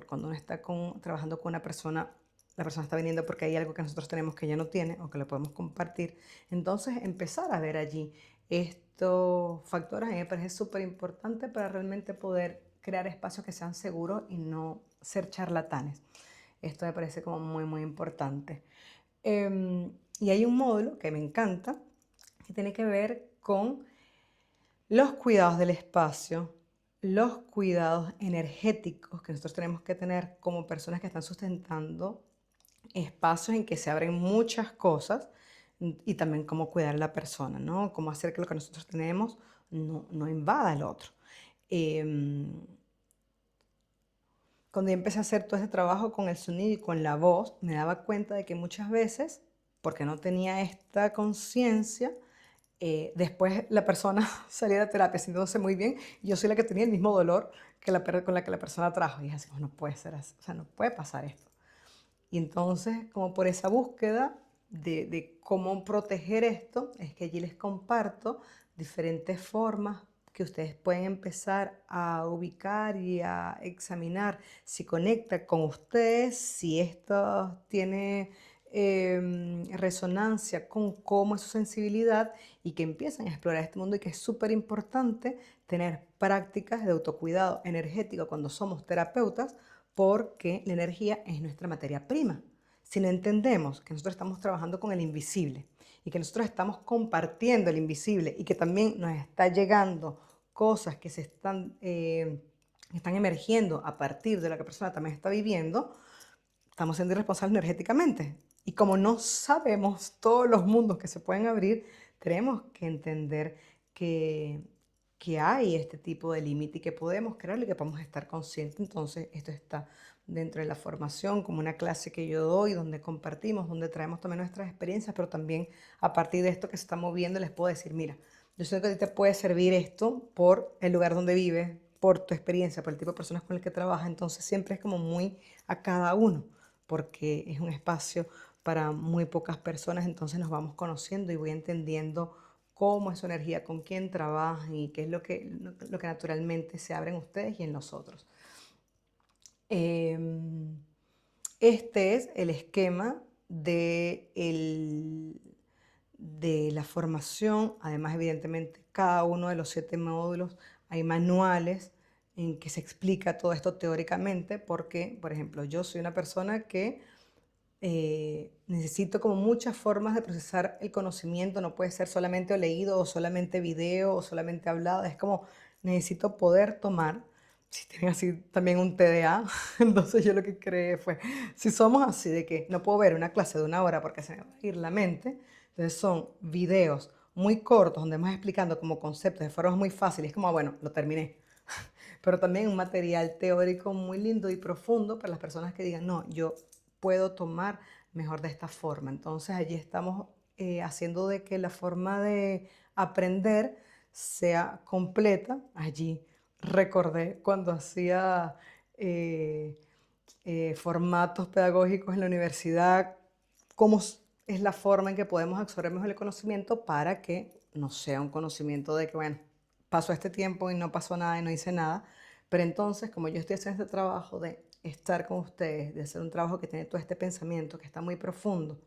cuando uno está trabajando con una persona, la persona está viniendo porque hay algo que nosotros tenemos que ella no tiene o que lo podemos compartir. Entonces empezar a ver allí estos factores a mí me parece súper importante para realmente poder crear espacios que sean seguros y no ser charlatanes. Esto me parece como muy, muy importante. Y hay un módulo que me encanta, que tiene que ver con los cuidados del espacio, los cuidados energéticos que nosotros tenemos que tener como personas que están sustentando espacios en que se abren muchas cosas y también cómo cuidar a la persona, ¿no? Cómo hacer que lo que nosotros tenemos no invada al otro. Em, Cuando yo empecé a hacer todo ese trabajo con el sonido y con la voz, me daba cuenta de que muchas veces, porque no tenía esta conciencia, después la persona salía de terapia sintiéndose muy bien y yo soy la que tenía el mismo dolor que con la que la persona trajo. Y dije así, "Oh, no puede ser así, o sea, no puede pasar esto". Y entonces, como por esa búsqueda de cómo proteger esto, es que allí les comparto diferentes formas que ustedes pueden empezar a ubicar y a examinar si conecta con ustedes, si esto tiene resonancia con cómo es su sensibilidad y que empiezan a explorar este mundo y que es súper importante tener prácticas de autocuidado energético cuando somos terapeutas porque la energía es nuestra materia prima. Si no entendemos que nosotros estamos trabajando con el invisible y que nosotros estamos compartiendo el invisible y que también nos está llegando cosas que están emergiendo a partir de lo que la persona también está viviendo, estamos siendo irresponsables energéticamente. Y como no sabemos todos los mundos que se pueden abrir, tenemos que entender que, que hay este tipo de límite y que podemos crearlo y que podemos estar conscientes. Entonces, esto está dentro de la formación, como una clase que yo doy, donde compartimos, donde traemos también nuestras experiencias, pero también a partir de esto que se está moviendo, les puedo decir, mira, yo sé que a ti te puede servir esto por el lugar donde vives, por tu experiencia, por el tipo de personas con el que trabajas. Entonces, siempre es como muy a cada uno porque es un espacio para muy pocas personas, entonces nos vamos conociendo y voy entendiendo cómo es su energía, con quién trabajan y qué es lo que naturalmente se abre en ustedes y en nosotros. Este es el esquema de la formación. Además, evidentemente, cada uno de los 7 módulos hay manuales en que se explica todo esto teóricamente, porque, por ejemplo, yo soy una persona que necesito como muchas formas de procesar el conocimiento, no puede ser solamente o leído o solamente video o solamente hablado, es como necesito poder tomar, si tienen así también un TDA, entonces yo lo que creé fue, si somos así de que no puedo ver una clase de 1 hora porque se me va a ir la mente, entonces son videos muy cortos donde vamos explicando como conceptos de formas muy fáciles, es como, bueno, lo terminé. Pero también un material teórico muy lindo y profundo para las personas que digan, no, yo puedo tomar mejor de esta forma. Entonces allí estamos haciendo de que la forma de aprender sea completa. Allí recordé cuando hacía formatos pedagógicos en la universidad, es la forma en que podemos absorber mejor el conocimiento para que no sea un conocimiento de que, bueno, pasó este tiempo y no pasó nada y no hice nada. Pero entonces, como yo estoy haciendo este trabajo de estar con ustedes, de hacer un trabajo que tiene todo este pensamiento, que está muy profundo,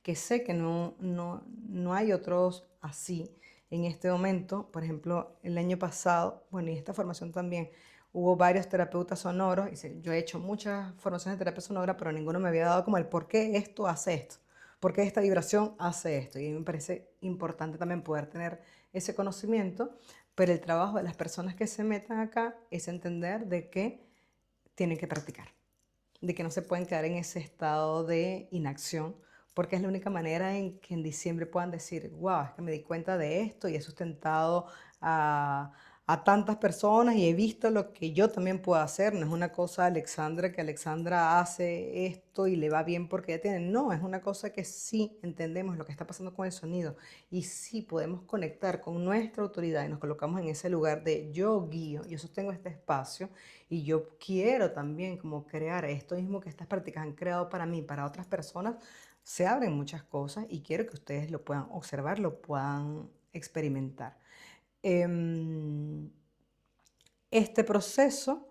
que sé que no hay otros así en este momento. Por ejemplo, el año pasado, bueno, y esta formación también, hubo varios terapeutas sonoros, y yo he hecho muchas formaciones de terapia sonora, pero ninguno me había dado como el por qué esto hace esto, por qué esta vibración hace esto. Y a mí me parece importante también poder tener ese conocimiento, pero el trabajo de las personas que se metan acá es entender de que tienen que practicar, de que no se pueden quedar en ese estado de inacción, porque es la única manera en que en diciembre puedan decir, wow, es que me di cuenta de esto y he sustentado a tantas personas y he visto lo que yo también puedo hacer. No es una cosa Alexandra, que Alexandra hace esto y le va bien porque ella tiene. No, es una cosa que sí entendemos lo que está pasando con el sonido y sí podemos conectar con nuestra autoridad y nos colocamos en ese lugar de yo guío, yo sostengo este espacio y yo quiero también como crear esto mismo que estas prácticas han creado para mí, para otras personas. Se abren muchas cosas y quiero que ustedes lo puedan observar, lo puedan experimentar. Este proceso,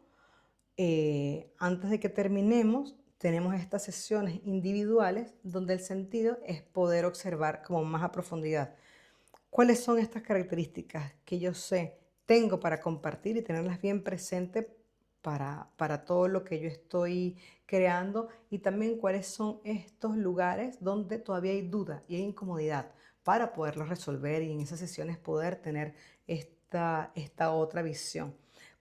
antes de que terminemos, tenemos estas sesiones individuales donde el sentido es poder observar como más a profundidad. ¿Cuáles son estas características que yo sé tengo para compartir y tenerlas bien presentes para todo lo que yo estoy creando? Y también cuáles son estos lugares donde todavía hay duda y hay incomodidad para poderlos resolver y en esas sesiones poder tener esta otra visión.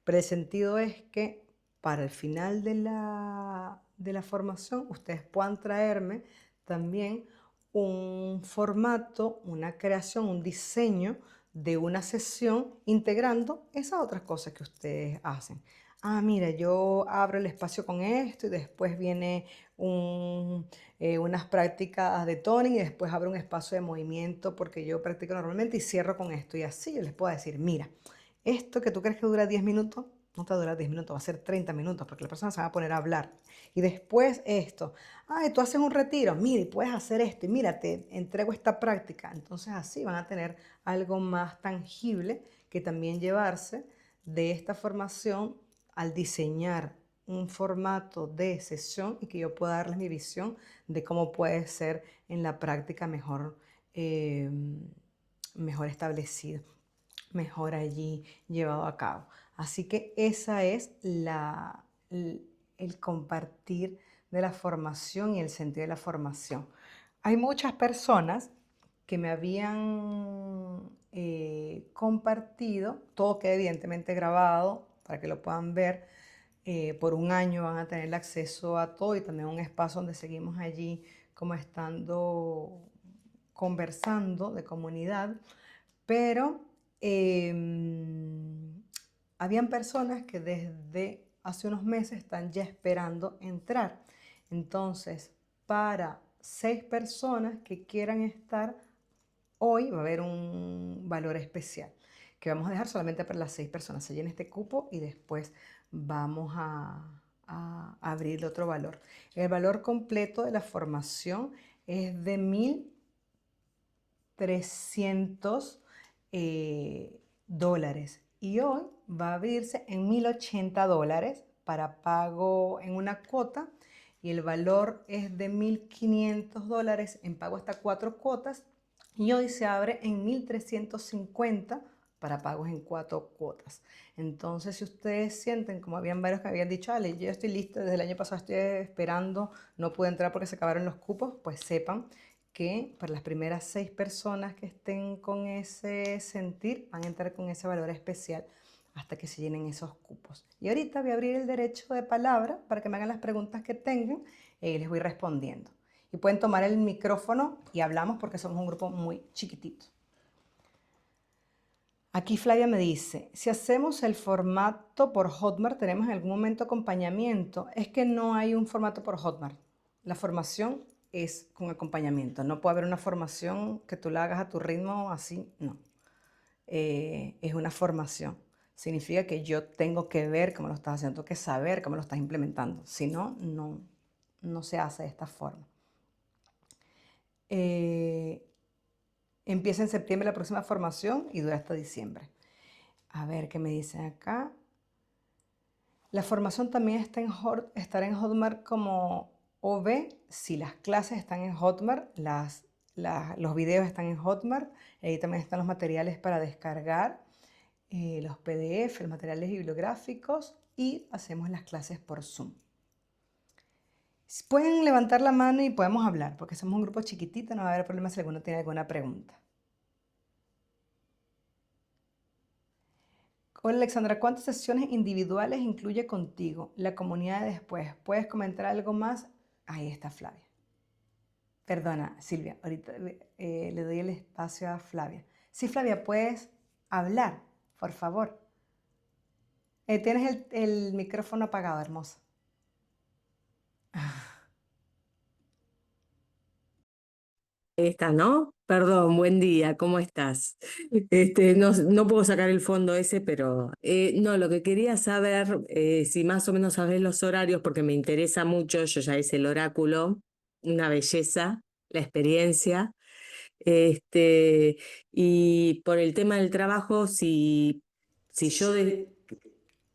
Pero el sentido es que para el final de la formación ustedes puedan traerme también un formato, una creación, un diseño de una sesión integrando esas otras cosas que ustedes hacen. Ah, mira, yo abro el espacio con esto y después viene unas prácticas de toning y después abro un espacio de movimiento porque yo practico normalmente y cierro con esto. Y así yo les puedo decir, mira, esto que tú crees que dura 10 minutos, no te va a durar 10 minutos, va a ser 30 minutos porque la persona se va a poner a hablar. Y después esto, ay, tú haces un retiro, mira, y puedes hacer esto, y mira, te entrego esta práctica. Entonces así van a tener algo más tangible que también llevarse de esta formación al diseñar un formato de sesión y que yo pueda darles mi visión de cómo puede ser en la práctica eh, mejor establecido, mejor allí llevado a cabo. Así que esa es el compartir de la formación y el sentido de la formación. Hay muchas personas que me habían compartido, todo queda evidentemente grabado para que lo puedan ver. Por un año van a tener el acceso a todo y también un espacio donde seguimos allí como estando conversando de comunidad, pero habían personas que desde hace unos meses están ya esperando entrar. Entonces, para 6 personas que quieran estar, hoy va a haber un valor especial que vamos a dejar solamente para las 6 personas. Se llena este cupo y después vamos a abrir otro valor. El valor completo de la formación es de 1.300 dólares y hoy va a abrirse en 1.080 dólares para pago en una cuota y el valor es de 1.500 dólares en pago hasta 4 cuotas y hoy se abre en 1.350 para pagos en 4 cuotas. Entonces, si ustedes sienten, como habían varios que habían dicho, Ale, yo estoy lista, desde el año pasado estoy esperando, no pude entrar porque se acabaron los cupos, pues sepan que para las primeras 6 personas que estén con ese sentir van a entrar con ese valor especial hasta que se llenen esos cupos. Y ahorita voy a abrir el derecho de palabra para que me hagan las preguntas que tengan y les voy respondiendo. Y pueden tomar el micrófono y hablamos porque somos un grupo muy chiquitito. Aquí Flavia me dice, si hacemos el formato por Hotmart, ¿tenemos en algún momento acompañamiento? Es que no hay un formato por Hotmart. La formación es con acompañamiento. No puede haber una formación que tú la hagas a tu ritmo así, no. Es una formación. significa que yo tengo que ver cómo lo estás haciendo, tengo que saber cómo lo estás implementando. Si no, no se hace de esta forma. Eh, Empieza en septiembre la próxima formación y dura hasta diciembre. A ver qué me dicen acá. La formación también estará en Hotmart como OV. Si las clases están en Hotmart, los videos están en Hotmart. Ahí también están los materiales para descargar, los PDF, los materiales bibliográficos y hacemos las clases por Zoom. Pueden levantar la mano y podemos hablar, porque somos un grupo chiquitito, no va a haber problema si alguno tiene alguna pregunta. Hola Alexandra, ¿cuántas sesiones individuales incluye contigo la comunidad de después? ¿Puedes comentar algo más? Ahí está Flavia. Perdona, Silvia, ahorita le doy el espacio a Flavia. Sí, Flavia, puedes hablar, por favor. Tienes el micrófono apagado, hermosa. Ahí está, ¿no? Perdón, buen día, ¿cómo estás? No puedo sacar el fondo ese, pero no, lo que quería saber, si más o menos sabes los horarios, porque me interesa mucho, yo ya hice el oráculo, una belleza, la experiencia, y por el tema del trabajo, si yo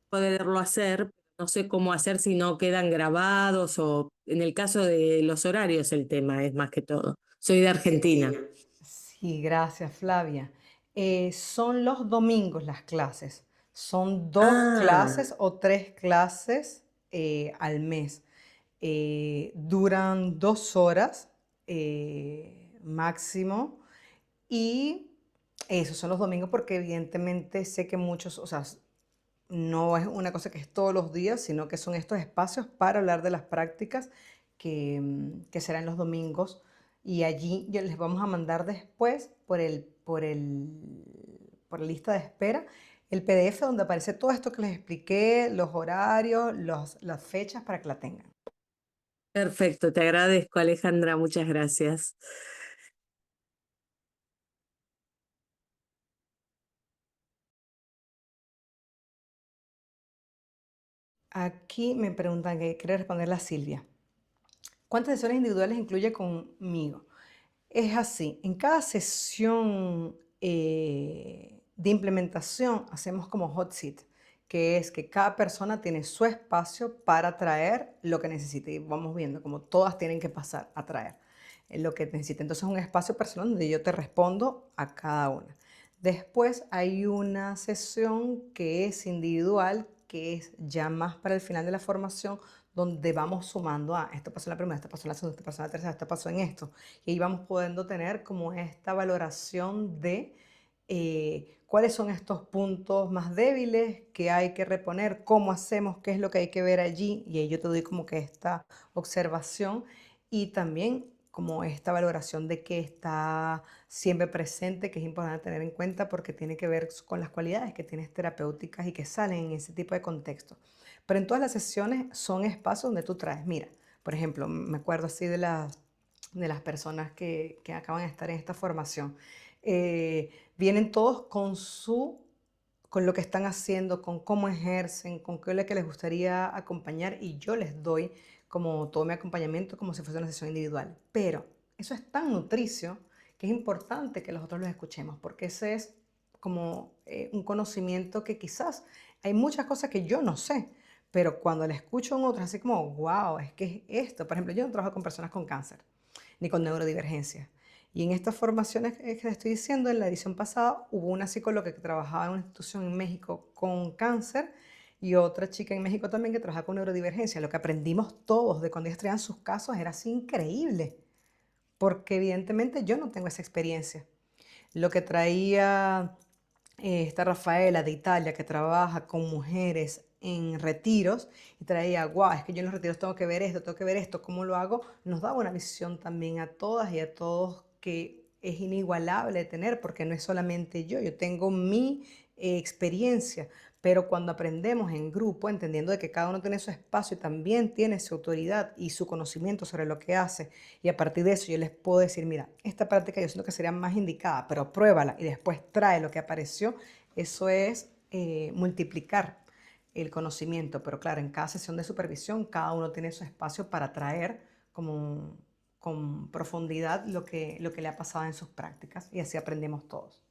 poderlo hacer, no sé cómo hacer si no quedan grabados o en el caso de los horarios el tema es más que todo. Soy de Argentina. Sí, gracias, Flavia. Son los domingos las clases. Son 2 Ah, clases o 3 clases al mes. Duran 2 horas máximo. Y esos son los domingos porque evidentemente sé que muchos, o sea, no es una cosa que es todos los días, sino que son estos espacios para hablar de las prácticas que serán los domingos. Y allí ya les vamos a mandar después por la lista de espera el PDF donde aparece todo esto que les expliqué, los horarios, las fechas para que la tengan. perfecto, te agradezco, Alejandra, muchas gracias. Aquí me preguntan, que quiere responder la Silvia. ¿Cuántas sesiones individuales incluye conmigo? Es así, en cada sesión de implementación hacemos como hot seat, que es que cada persona tiene su espacio para traer lo que necesite. Y vamos viendo como todas tienen que pasar a traer lo que necesite. Entonces es un espacio personal donde yo te respondo a cada una. Después hay una sesión que es individual, que es ya más para el final de la formación, donde vamos sumando a esto pasó en la primera, esto pasó en la segunda, esto pasó en la tercera, esto pasó en esto. Y ahí vamos pudiendo tener como esta valoración de cuáles son estos puntos más débiles que hay que reponer, cómo hacemos, qué es lo que hay que ver allí. Y ahí yo te doy como que esta observación y también como esta valoración de que está siempre presente, que es importante tener en cuenta porque tiene que ver con las cualidades que tienes terapéuticas y que salen en ese tipo de contexto. Pero en todas las sesiones son espacios donde tú traes, mira, por ejemplo, me acuerdo así de las personas que acaban de estar en esta formación. Vienen todos con lo que están haciendo, con cómo ejercen, con qué es lo que les gustaría acompañar y yo les doy como todo mi acompañamiento como si fuese una sesión individual. Pero eso es tan nutricio que es importante que los otros los escuchemos porque ese es como un conocimiento que quizás hay muchas cosas que yo no sé, pero cuando le escucho a otros así como, wow, es que es esto. Por ejemplo, yo no trabajo con personas con cáncer ni con neurodivergencia. Y en estas formaciones que te estoy diciendo, en la edición pasada hubo una psicóloga que trabajaba en una institución en México con cáncer y otra chica en México también que trabaja con neurodivergencia. Lo que aprendimos todos de cuando ellos traían sus casos era así increíble, porque evidentemente yo no tengo esa experiencia. Lo que traía esta Rafaela de Italia, que trabaja con mujeres en retiros, y traía, guau, es que yo en los retiros tengo que ver esto, ¿cómo lo hago? Nos daba una visión también a todas y a todos que es inigualable de tener, porque no es solamente yo tengo mi experiencia, pero cuando aprendemos en grupo, entendiendo de que cada uno tiene su espacio y también tiene su autoridad y su conocimiento sobre lo que hace, y a partir de eso yo les puedo decir, mira, esta práctica yo siento que sería más indicada, pero pruébala y después trae lo que apareció. Eso es multiplicar el conocimiento, pero claro, en cada sesión de supervisión cada uno tiene su espacio para traer como con profundidad lo que le ha pasado en sus prácticas y así aprendemos todos.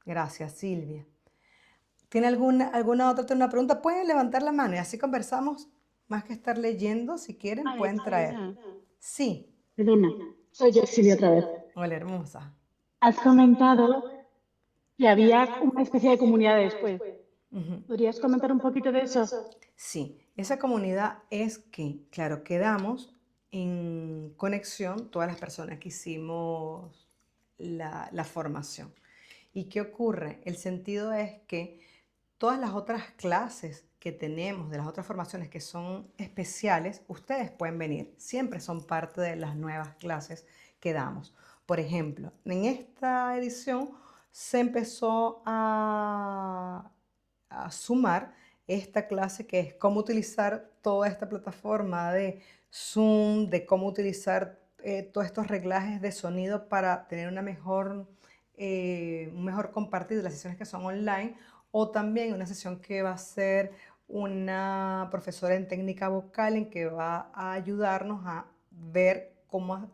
Gracias, Silvia. ¿Tiene alguna otra tiene una pregunta? Pueden levantar la mano y así conversamos, más que estar leyendo, si quieren, Ay, pueden traer. Silvia, Sí, perdona, soy yo, Silvia, otra vez. hola hermosa. Has comentado que había una especie de comunidad después. Ujú. ¿Podrías comentar un poquito de eso? Sí, esa comunidad es que, claro, quedamos en conexión todas las personas que hicimos la formación. ¿Y qué ocurre? El sentido es que todas las otras clases que tenemos, de las otras formaciones que son especiales, ustedes pueden venir. Siempre son parte de las nuevas clases que damos. Por ejemplo, en esta edición se empezó a sumar esta clase que es cómo utilizar toda esta plataforma de Zoom, de cómo utilizar todos estos reglajes de sonido para tener un mejor compartir de las sesiones que son online, o también una sesión que va a ser una profesora en técnica vocal en que va a ayudarnos a ver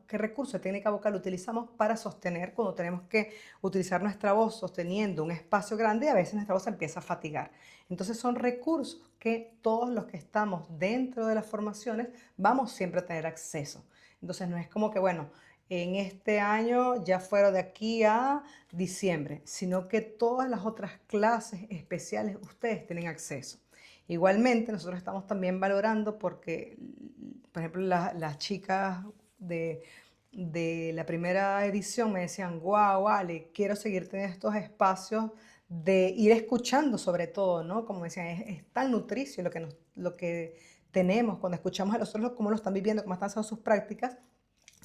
qué recurso de técnica vocal utilizamos para sostener cuando tenemos que utilizar nuestra voz sosteniendo un espacio grande y a veces nuestra voz se empieza a fatigar. Entonces son recursos que todos los que estamos dentro de las formaciones vamos siempre a tener acceso. Entonces no es como que, bueno, en este año ya fueron de aquí a diciembre, sino que todas las otras clases especiales ustedes tienen acceso. Igualmente, nosotros estamos también valorando porque, por ejemplo, las chicas de la primera edición me decían, wow, vale, quiero seguir teniendo estos espacios de ir escuchando sobre todo, ¿no? Como decían, es tan nutricio lo que tenemos cuando escuchamos a los otros, cómo lo están viviendo, cómo están haciendo sus prácticas,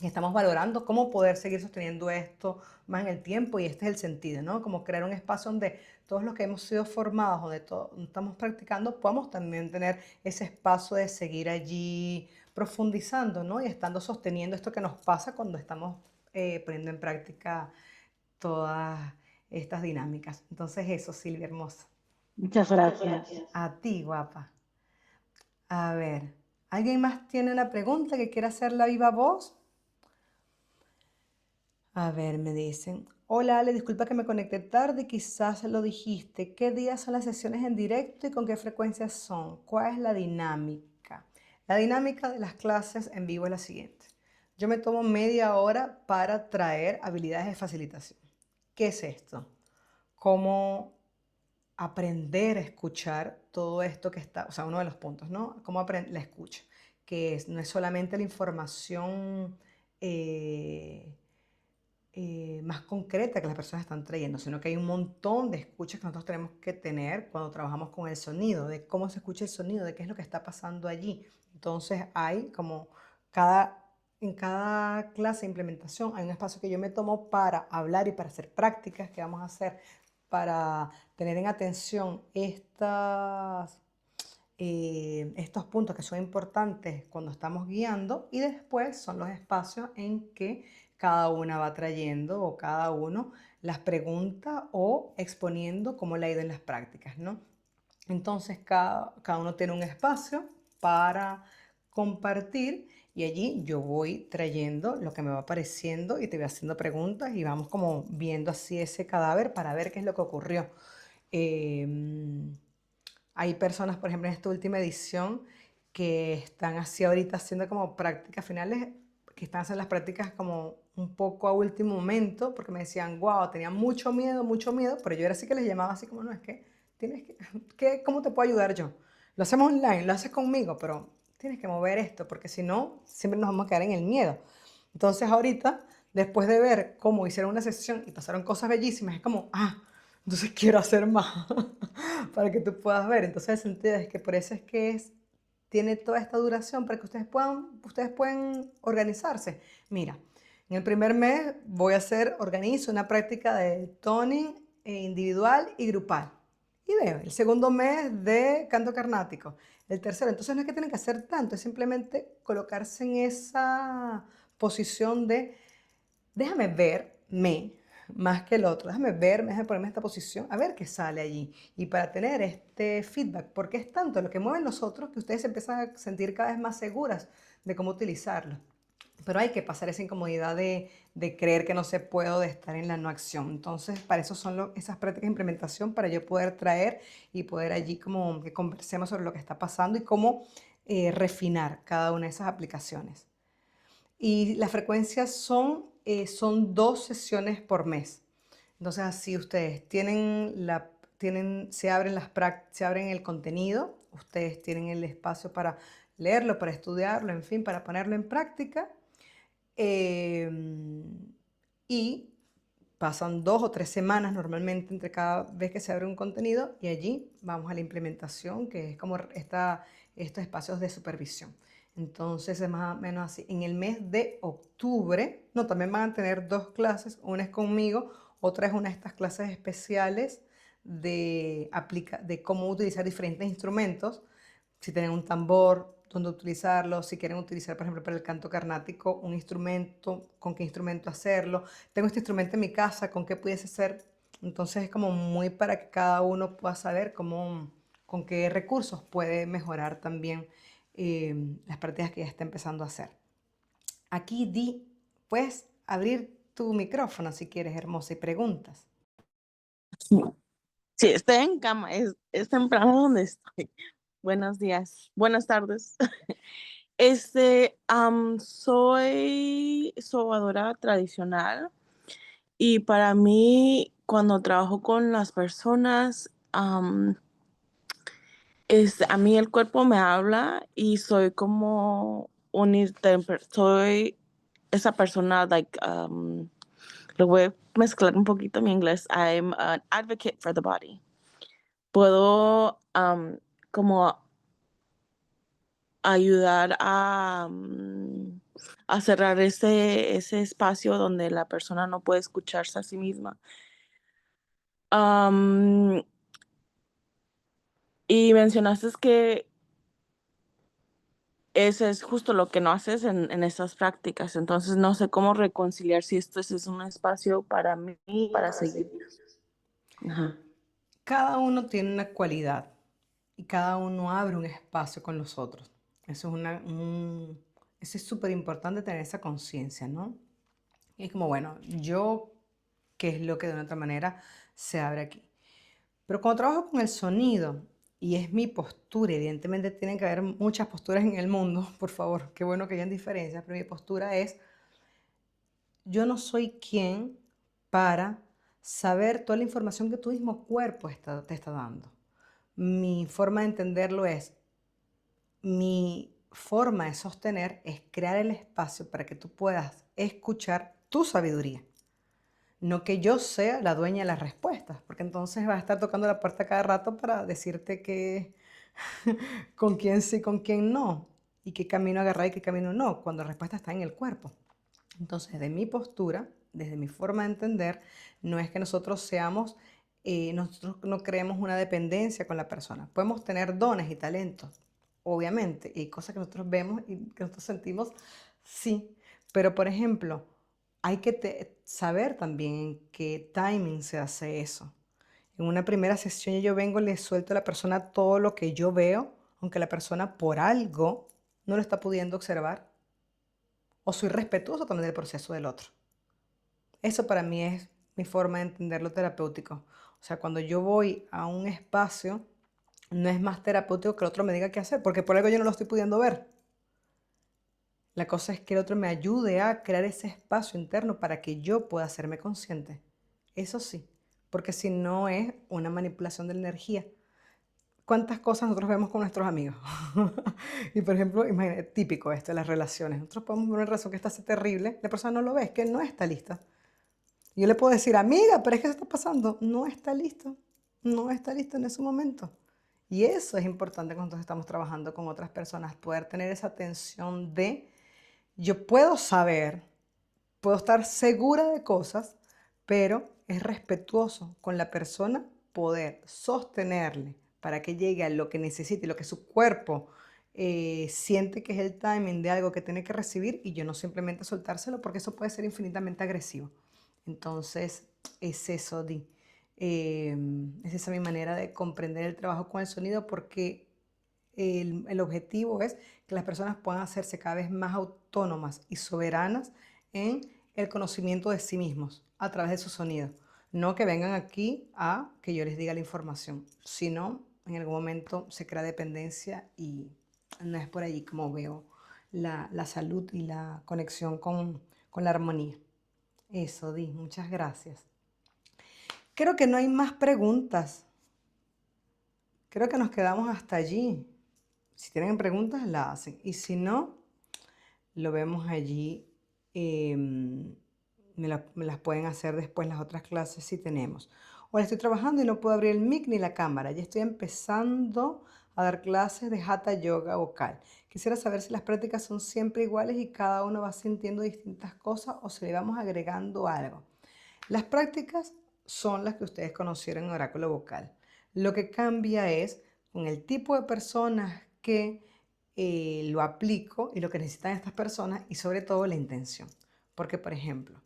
y estamos valorando cómo poder seguir sosteniendo esto más en el tiempo y este es el sentido, ¿no? Como crear un espacio donde todos los que hemos sido formados, donde estamos practicando, podamos también tener ese espacio de seguir allí profundizando, ¿no? Y estando sosteniendo esto que nos pasa cuando estamos poniendo en práctica todas estas dinámicas. Entonces eso, Silvia, hermosa. Muchas gracias. A ti, guapa. A ver, ¿alguien más tiene una pregunta que quiera hacerla a viva voz? A ver, me dicen. Hola, Ale, disculpa que me conecté tarde, quizás lo dijiste. ¿Qué días son las sesiones en directo y con qué frecuencia son? ¿Cuál es la dinámica? La dinámica de las clases en vivo es la siguiente. Yo me tomo media hora para traer habilidades de facilitación. ¿Qué es esto? Cómo aprender a escuchar todo esto que está, o sea, uno de los puntos, ¿no? Cómo aprender la escucha, que no es solamente la información más concreta que las personas están trayendo, sino que hay un montón de escuchas que nosotros tenemos que tener cuando trabajamos con el sonido, de cómo se escucha el sonido, de qué es lo que está pasando allí. Entonces hay como en cada clase de implementación hay un espacio que yo me tomo para hablar y para hacer prácticas que vamos a hacer para tener en atención estos puntos que son importantes cuando estamos guiando y después son los espacios en que cada una va trayendo o cada uno las preguntas o exponiendo cómo le ha ido en las prácticas, ¿no? Entonces cada uno tiene un espacio para compartir y allí yo voy trayendo lo que me va apareciendo y te voy haciendo preguntas y vamos como viendo así ese cadáver para ver qué es lo que ocurrió. Em, Hay personas, por ejemplo, en esta última edición que están así ahorita haciendo como prácticas finales, que están haciendo las prácticas como un poco a último momento, porque me decían, wow, tenía mucho miedo, pero yo era así que les llamaba así como, no, es que tienes ¿cómo te puedo ayudar yo? Lo hacemos online, lo haces conmigo, pero tienes que mover esto, porque si no, siempre nos vamos a quedar en el miedo. Entonces ahorita, después de ver cómo hicieron una sesión y pasaron cosas bellísimas, es como, entonces quiero hacer más para que tú puedas ver. Entonces el sentido es que por eso es que tiene toda esta duración para que ustedes puedan organizarse. Mira, en el primer mes organizo una práctica de toning individual y grupal. Y veo, el segundo mes de canto carnático, el tercero. Entonces no es que tienen que hacer tanto, es simplemente colocarse en esa posición de déjame verme, más que el otro. Déjame ponerme en esta posición, a ver qué sale allí. Y para tener este feedback, porque es tanto lo que mueven los otros que ustedes se empiezan a sentir cada vez más seguras de cómo utilizarlo. Pero hay que pasar esa incomodidad de creer que no se puede o de estar en la no acción. Entonces, para eso son esas prácticas de implementación, para yo poder traer y poder allí como que conversemos sobre lo que está pasando y cómo refinar cada una de esas aplicaciones. Y las frecuencias son 2 sesiones por mes. Entonces, así ustedes se abren el contenido, ustedes tienen el espacio para leerlo, para estudiarlo, en fin, para ponerlo en práctica. Y pasan 2 o 3 semanas normalmente entre cada vez que se abre un contenido y allí vamos a la implementación, que es como estos espacios de supervisión. Entonces es más o menos así. En el mes de octubre, no, también van a tener 2 clases, una es conmigo, otra es una de estas clases especiales de cómo utilizar diferentes instrumentos, si tienen un tambor, dónde utilizarlo, si quieren utilizar, por ejemplo, para el canto carnático, un instrumento, con qué instrumento hacerlo. Tengo este instrumento en mi casa, con qué pudiese ser. Entonces es como muy para que cada uno pueda saber con qué recursos puede mejorar también las prácticas que ya está empezando a hacer. Aquí puedes abrir tu micrófono si quieres, hermosa, y preguntas. Sí, estoy en cama, es temprano donde estoy. Buenos días, buenas tardes. Soy sobadora tradicional y para mí, cuando trabajo con las personas, a mí el cuerpo me habla y soy como soy esa persona, lo voy a mezclar un poquito mi inglés. I'm an advocate for the body. Puedo como ayudar a cerrar ese espacio donde la persona no puede escucharse a sí misma. Y mencionaste que ese es justo lo que no haces en estas prácticas. Entonces no sé cómo reconciliar si esto es un espacio para mí, para seguir. Ajá. Cada uno tiene una cualidad y cada uno abre un espacio con los otros. Eso es súper importante tener esa conciencia, ¿no? Y es como, bueno, ¿qué es lo que de una otra manera se abre aquí? Pero cuando trabajo con el sonido, y es mi postura, evidentemente tienen que haber muchas posturas en el mundo, por favor, qué bueno que hayan diferencias, pero mi postura es, yo no soy quien para saber toda la información que tu mismo cuerpo te está dando. Mi forma de entenderlo mi forma de sostener es crear el espacio para que tú puedas escuchar tu sabiduría. No que yo sea la dueña de las respuestas, porque entonces vas a estar tocando la puerta cada rato para decirte con quién sí, con quién no, y qué camino agarrar y qué camino no, cuando la respuesta está en el cuerpo. Entonces, de mi postura, desde mi forma de entender, no es que nosotros no creemos una dependencia con la persona. Podemos tener dones y talentos, obviamente, y cosas que nosotros vemos y que nosotros sentimos, sí. Pero, por ejemplo, hay que saber también en qué timing se hace eso. En una primera sesión yo vengo, le suelto a la persona todo lo que yo veo, aunque la persona por algo no lo está pudiendo observar, o soy respetuoso también del proceso del otro. Eso para mí es mi forma de entender lo terapéutico. O sea, cuando yo voy a un espacio, no es más terapéutico que el otro me diga qué hacer, porque por algo yo no lo estoy pudiendo ver. La cosa es que el otro me ayude a crear ese espacio interno para que yo pueda hacerme consciente. Eso sí, porque si no es una manipulación de la energía. ¿Cuántas cosas nosotros vemos con nuestros amigos? Y por ejemplo, imagínate, típico esto de las relaciones. Nosotros podemos ver una relación que está así terrible, la persona no lo ve, es que no está lista. Yo le puedo decir, amiga, pero es que eso está pasando. No está listo, no está listo en ese momento. Y eso es importante cuando estamos trabajando con otras personas, poder tener esa atención yo puedo saber, puedo estar segura de cosas, pero es respetuoso con la persona poder sostenerle para que llegue a lo que necesite, lo que su cuerpo siente que es el timing de algo que tiene que recibir y yo no simplemente soltárselo porque eso puede ser infinitamente agresivo. Entonces, es eso, Di. Es esa mi manera de comprender el trabajo con el sonido porque el objetivo es que las personas puedan hacerse cada vez más autónomas y soberanas en el conocimiento de sí mismos a través de su sonido. No que vengan aquí a que yo les diga la información, sino en algún momento se crea dependencia y no es por allí como veo la salud y la conexión con la armonía. Eso, Di, muchas gracias. Creo que no hay más preguntas. Creo que nos quedamos hasta allí. Si tienen preguntas, las hacen. Y si no, lo vemos allí. Me las pueden hacer después las otras clases si tenemos. Ahora estoy trabajando y no puedo abrir el mic ni la cámara. Ya estoy empezando a dar clases de Hatha Yoga vocal. Quisiera saber si las prácticas son siempre iguales y cada uno va sintiendo distintas cosas o si le vamos agregando algo. Las prácticas son las que ustedes conocieron en oráculo vocal. Lo que cambia es con el tipo de personas que lo aplico y lo que necesitan estas personas y sobre todo la intención. Porque, por ejemplo,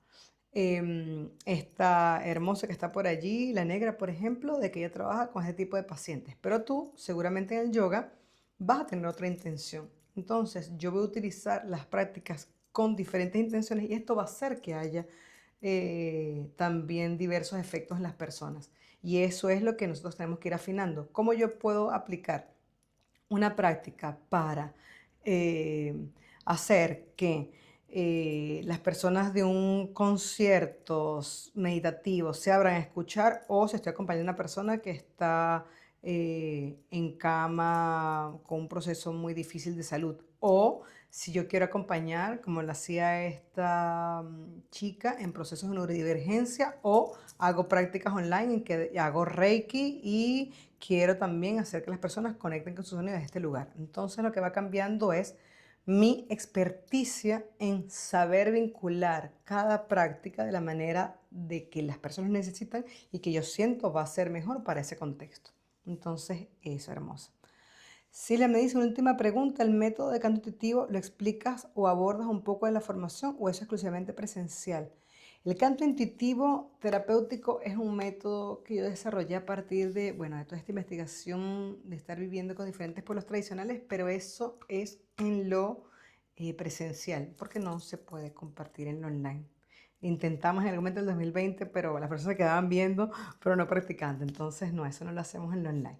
esta hermosa que está por allí, la negra, por ejemplo, de que ella trabaja con este tipo de pacientes. Pero tú, seguramente en el yoga, vas a tener otra intención. Entonces, yo voy a utilizar las prácticas con diferentes intenciones y esto va a hacer que haya también diversos efectos en las personas. Y eso es lo que nosotros tenemos que ir afinando. ¿Cómo yo puedo aplicar una práctica para hacer que las personas de un concierto meditativo se abran a escuchar o si estoy acompañando a una persona que está en cama con un proceso muy difícil de salud o si yo quiero acompañar, como lo hacía esta chica, en procesos de neurodivergencia o hago prácticas online en que hago Reiki y quiero también hacer que las personas conecten con sus sonidos de este lugar. Entonces lo que va cambiando es mi experticia en saber vincular cada práctica de la manera de que las personas necesitan y que yo siento va a ser mejor para ese contexto. Entonces, eso, hermoso. Silvia me dice una última pregunta, ¿el método de canto intuitivo lo explicas o abordas un poco de la formación o es exclusivamente presencial? El canto intuitivo terapéutico es un método que yo desarrollé a partir de, bueno, de toda esta investigación de estar viviendo con diferentes pueblos tradicionales, pero eso es en lo presencial, porque no se puede compartir en lo online. Intentamos en el momento del 2020, pero las personas se quedaban viendo, pero no practicando. Entonces, no, eso no lo hacemos en lo online.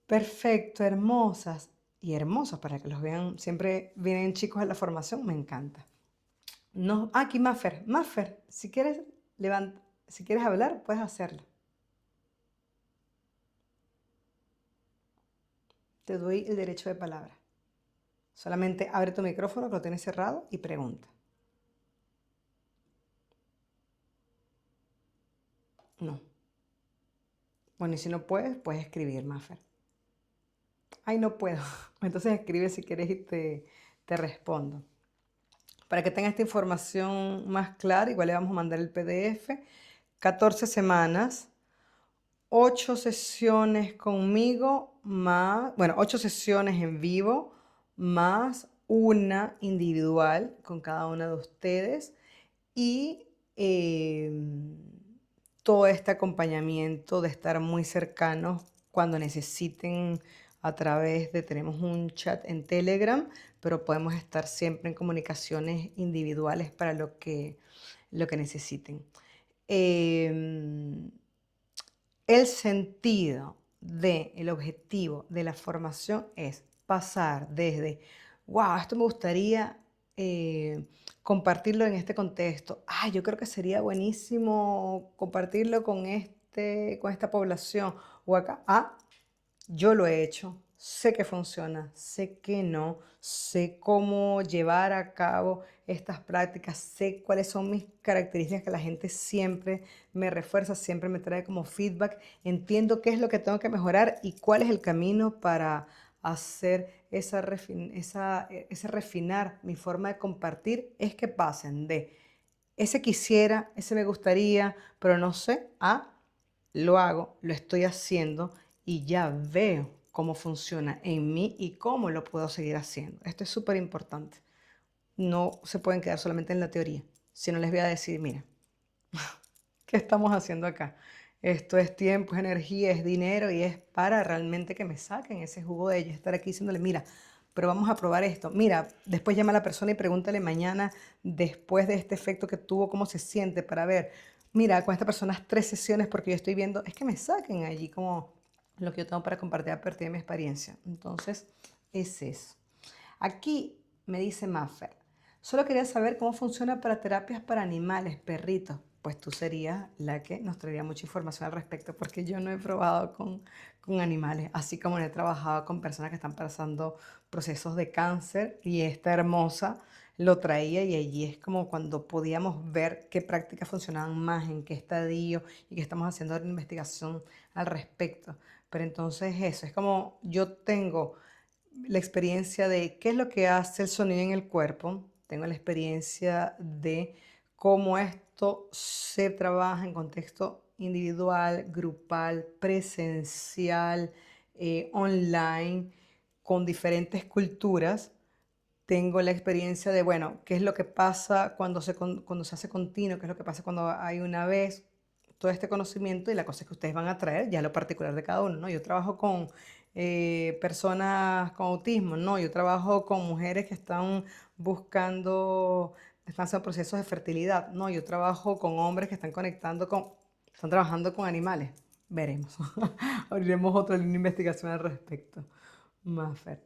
Perfecto, hermosas y hermosos para que los vean. Siempre vienen chicos a la formación, me encanta. No, aquí Maffer. Maffer, si quieres, si quieres hablar, puedes hacerlo. Te doy el derecho de palabra. Solamente abre tu micrófono que lo tienes cerrado y pregunta. No. Bueno, y si no puedes, puedes escribir, Maffer. Ay, no puedo. Entonces escribe si quieres y te respondo. Para que tenga esta información más clara, igual le vamos a mandar el PDF. 14 semanas, 8 sesiones conmigo, más, bueno, 8 sesiones en vivo, más una individual con cada una de ustedes y todo este acompañamiento de estar muy cercanos cuando necesiten a través de, tenemos un chat en Telegram, pero podemos estar siempre en comunicaciones individuales para lo que necesiten. El sentido el objetivo de la formación es pasar desde, wow, esto me gustaría compartirlo en este contexto. Ah, yo creo que sería buenísimo compartirlo con esta población. O acá, yo lo he hecho, sé que funciona, sé que no, sé cómo llevar a cabo estas prácticas, sé cuáles son mis características que la gente siempre me refuerza, siempre me trae como feedback, entiendo qué es lo que tengo que mejorar y cuál es el camino para hacer ese refinar mi forma de compartir, es que pasen de ese quisiera, ese me gustaría, pero no sé, lo hago, lo estoy haciendo y ya veo cómo funciona en mí y cómo lo puedo seguir haciendo. Esto es súper importante. No se pueden quedar solamente en la teoría, sino les voy a decir, mira, ¿Qué estamos haciendo acá? Esto es tiempo, es energía, es dinero y es para realmente que me saquen ese jugo de ellos. Estar aquí diciéndole, mira, pero vamos a probar esto. Mira, después llama a la persona y pregúntale mañana, después de este efecto que tuvo, cómo se siente para ver. Mira, con esta persona 3 sesiones porque yo estoy viendo, es que me saquen allí como lo que yo tengo para compartir a partir de mi experiencia. Entonces, es eso. Aquí me dice Maffer, solo quería saber cómo funciona para terapias para animales, perritos. Pues tú serías la que nos traería mucha información al respecto, porque yo no he probado con animales, así como no he trabajado con personas que están pasando procesos de cáncer y esta hermosa lo traía y allí es como cuando podíamos ver qué prácticas funcionaban más, en qué estadio y que estamos haciendo una investigación al respecto. Pero entonces eso, es como yo tengo la experiencia de qué es lo que hace el sonido en el cuerpo, tengo la experiencia de cómo esto se trabaja en contexto individual, grupal, presencial, online, con diferentes culturas. Tengo la experiencia de, bueno, qué es lo que pasa cuando se hace continuo, qué es lo que pasa cuando hay una vez, todo este conocimiento y la cosa que ustedes van a traer, ya lo particular de cada uno, ¿no? Yo trabajo con personas con autismo, ¿no? Yo trabajo con mujeres que están buscando, están haciendo procesos de fertilidad, ¿no? Yo trabajo con hombres que están trabajando con animales. Veremos. Abriremos otra línea de investigación al respecto. Mafer.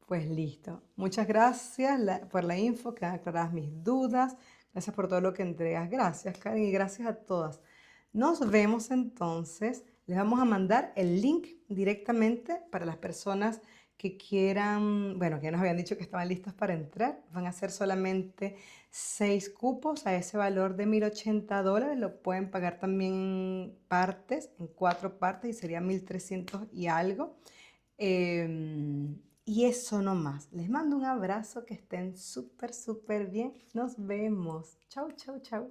Pues listo. Muchas gracias por la info, que han aclarado mis dudas. Gracias por todo lo que entregas. Gracias, Karen, y gracias a todas. Nos vemos entonces. Les vamos a mandar el link directamente para las personas que quieran, bueno, que ya nos habían dicho que estaban listas para entrar. Van a ser solamente 6 cupos a ese valor de $1.080. Lo pueden pagar también en partes, en 4 partes, y sería 1.300 y algo. Y eso no más. Les mando un abrazo, que estén súper, súper bien. Nos vemos. Chau, chau, chau.